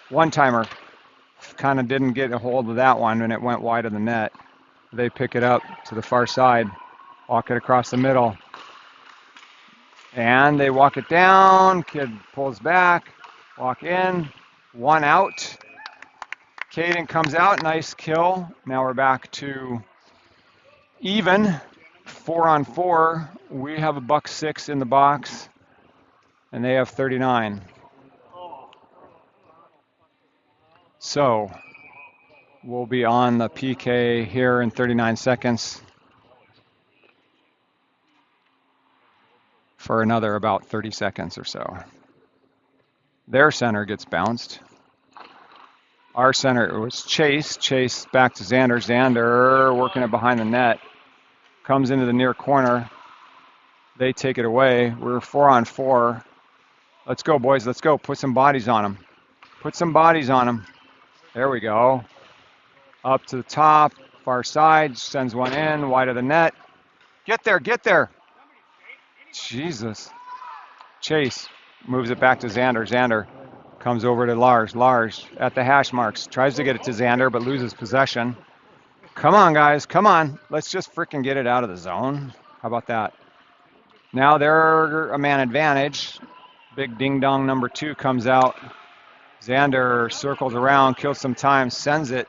One-timer. Kind of didn't get a hold of that one, and it went wide of the net. They pick it up to the far side. Walk it across the middle. And they walk it down. Kid pulls back. Walk in. 1 out. Caden comes out. Nice kill. Now we're back to even. 4-on-4. We have a $1.06 in the box, and they have 39. So we'll be on the PK here in 39 seconds for another about 30 seconds or so. Their center gets bounced. Our center was Chase. Chase back to Xander. Xander working it behind the net. Comes into the near corner. They take it away. We're 4-on-4. Let's go, boys. Let's go. Put some bodies on them. Put some bodies on them. There we go. Up to the top. Far side. Sends one in. Wide of the net. Get there. Get there. Jesus. Chase moves it back to Xander. Xander comes over to Lars. Lars at the hash marks. Tries to get it to Xander, but loses possession. Come on, guys. Come on. Let's just freaking get it out of the zone. How about that? Now they're a man advantage. Big ding-dong number 2 comes out. Xander circles around, kills some time, sends it.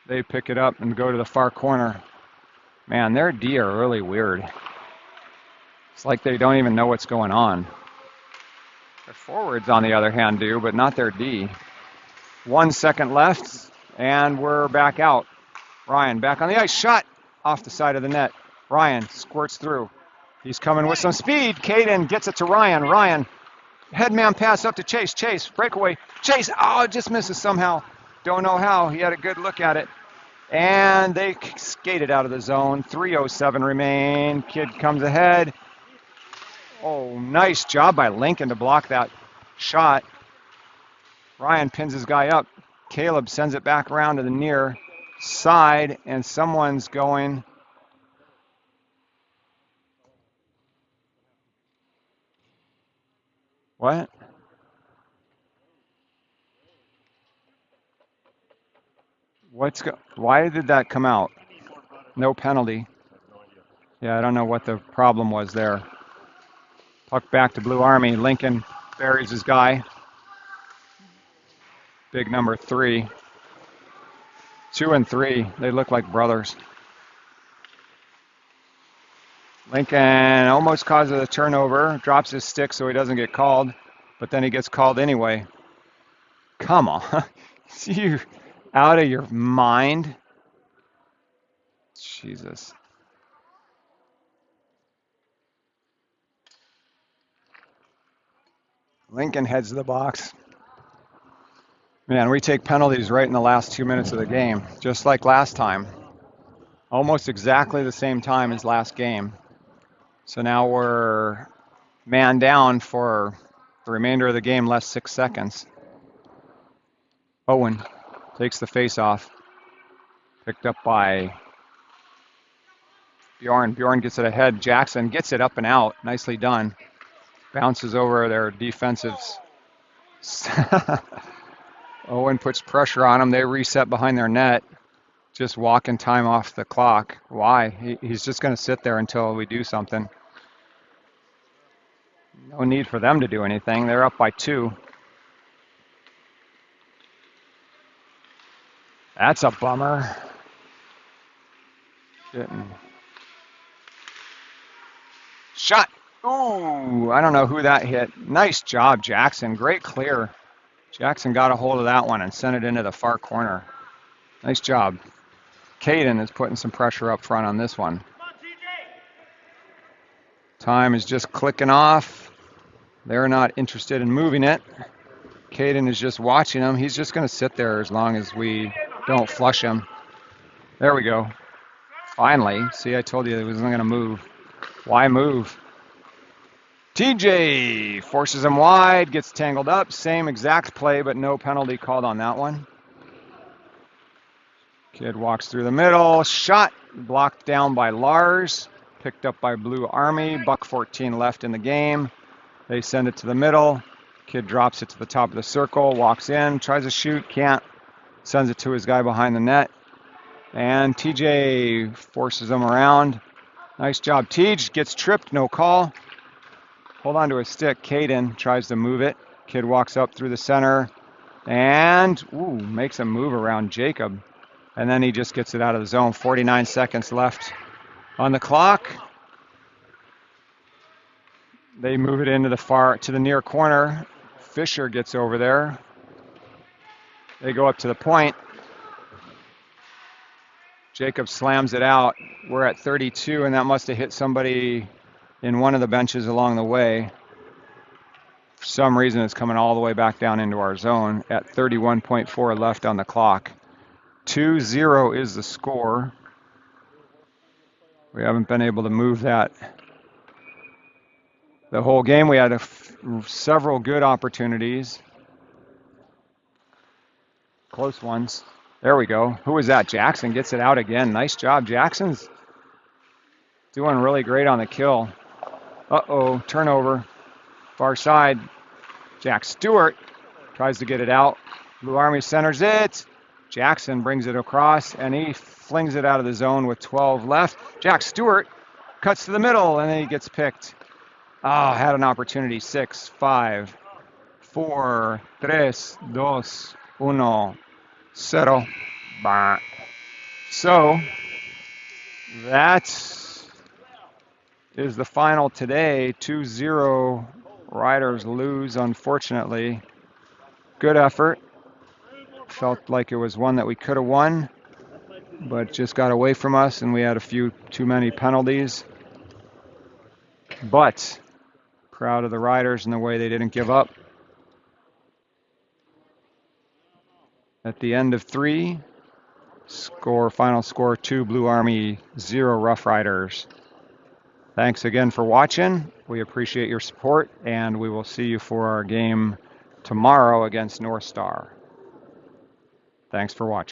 They pick it up and go to the far corner. Man, their D are really weird. It's like they don't even know what's going on. Their forwards, on the other hand, do, but not their D. 1 second left, and we're back out. Ryan back on the ice, shot off the side of the net. Ryan squirts through. He's coming with some speed. Caden gets it to Ryan. Ryan, headman pass up to Chase. Chase, breakaway. Chase, oh, just misses somehow. Don't know how. He had a good look at it. And they skated out of the zone. 3:07 remain. Kid comes ahead. Oh, nice job by Lincoln to block that shot. Ryan pins his guy up. Caleb sends it back around to the near side, and someone's going. What? Why did that come out? No penalty. Yeah, I don't know what the problem was there. Puck back to Blue Army. Lincoln buries his guy. Big number 3. 2 and 3. They look like brothers. Lincoln almost causes a turnover. Drops his stick so he doesn't get called. But then he gets called anyway. Come on. You out of your mind? Jesus. Lincoln heads to the box. Man, we take penalties right in the last 2 minutes of the game, just like last time. Almost exactly the same time as last game. So now we're man down for the remainder of the game, less 6 seconds. Owen takes the face off. Picked up by Bjorn. Bjorn gets it ahead. Jackson gets it up and out. Nicely done. Bounces over their defensives. Owen puts pressure on them. They reset behind their net. Just walking time off the clock. Why? He's just going to sit there until we do something. No need for them to do anything. They're up by 2. That's a bummer. Shot. Ooh, I don't know who that hit. Nice job, Jackson. Great clear. Jackson got a hold of that one and sent it into the far corner. Nice job. Caden is putting some pressure up front on this one. Time is just clicking off. They're not interested in moving it. Caden is just watching him. He's just going to sit there as long as we don't flush him. There we go. Finally. See, I told you he wasn't going to move. Why move? TJ forces him wide, gets tangled up. Same exact play, but no penalty called on that one. Kid walks through the middle. Shot blocked down by Lars. Picked up by Blue Army. $1:14 left in the game. They send it to the middle. Kid drops it to the top of the circle, walks in, tries to shoot, can't. Sends it to his guy behind the net. And TJ forces him around. Nice job. Tej gets tripped, no call. Hold on to his stick. Caden tries to move it. Kid walks up through the center and makes a move around Jacob. And then he just gets it out of the zone. 49 seconds left on the clock. They move it into the near corner. Fisher gets over there. They go up to the point. Jacob slams it out. We're at 32, and that must have hit somebody in one of the benches along the way. For some reason, it's coming all the way back down into our zone at 31.4 left on the clock. 2-0 is the score. We haven't been able to move that the whole game. We had several good opportunities. Close ones. There we go. Who was that? Jackson gets it out again. Nice job. Jackson's doing really great on the kill. Uh-oh, turnover. Far side. Jack Stewart tries to get it out. Blue Army centers it. Jackson brings it across, and he flings it out of the zone with 12 left. Jack Stewart cuts to the middle, and then he gets picked. Oh, had an opportunity. 6, 5, 4, 3, 2, 1, 0. So, that's is the final today. 2-0. Riders lose, unfortunately. Good effort. Felt like it was one that we could have won, but just got away from us, and we had a few too many penalties. But proud of the riders and the way they didn't give up. At the end of 3, final score 2, Blue Army, 0, Rough Riders. Thanks again for watching. We appreciate your support, and we will see you for our game tomorrow against North Star. Thanks for watching.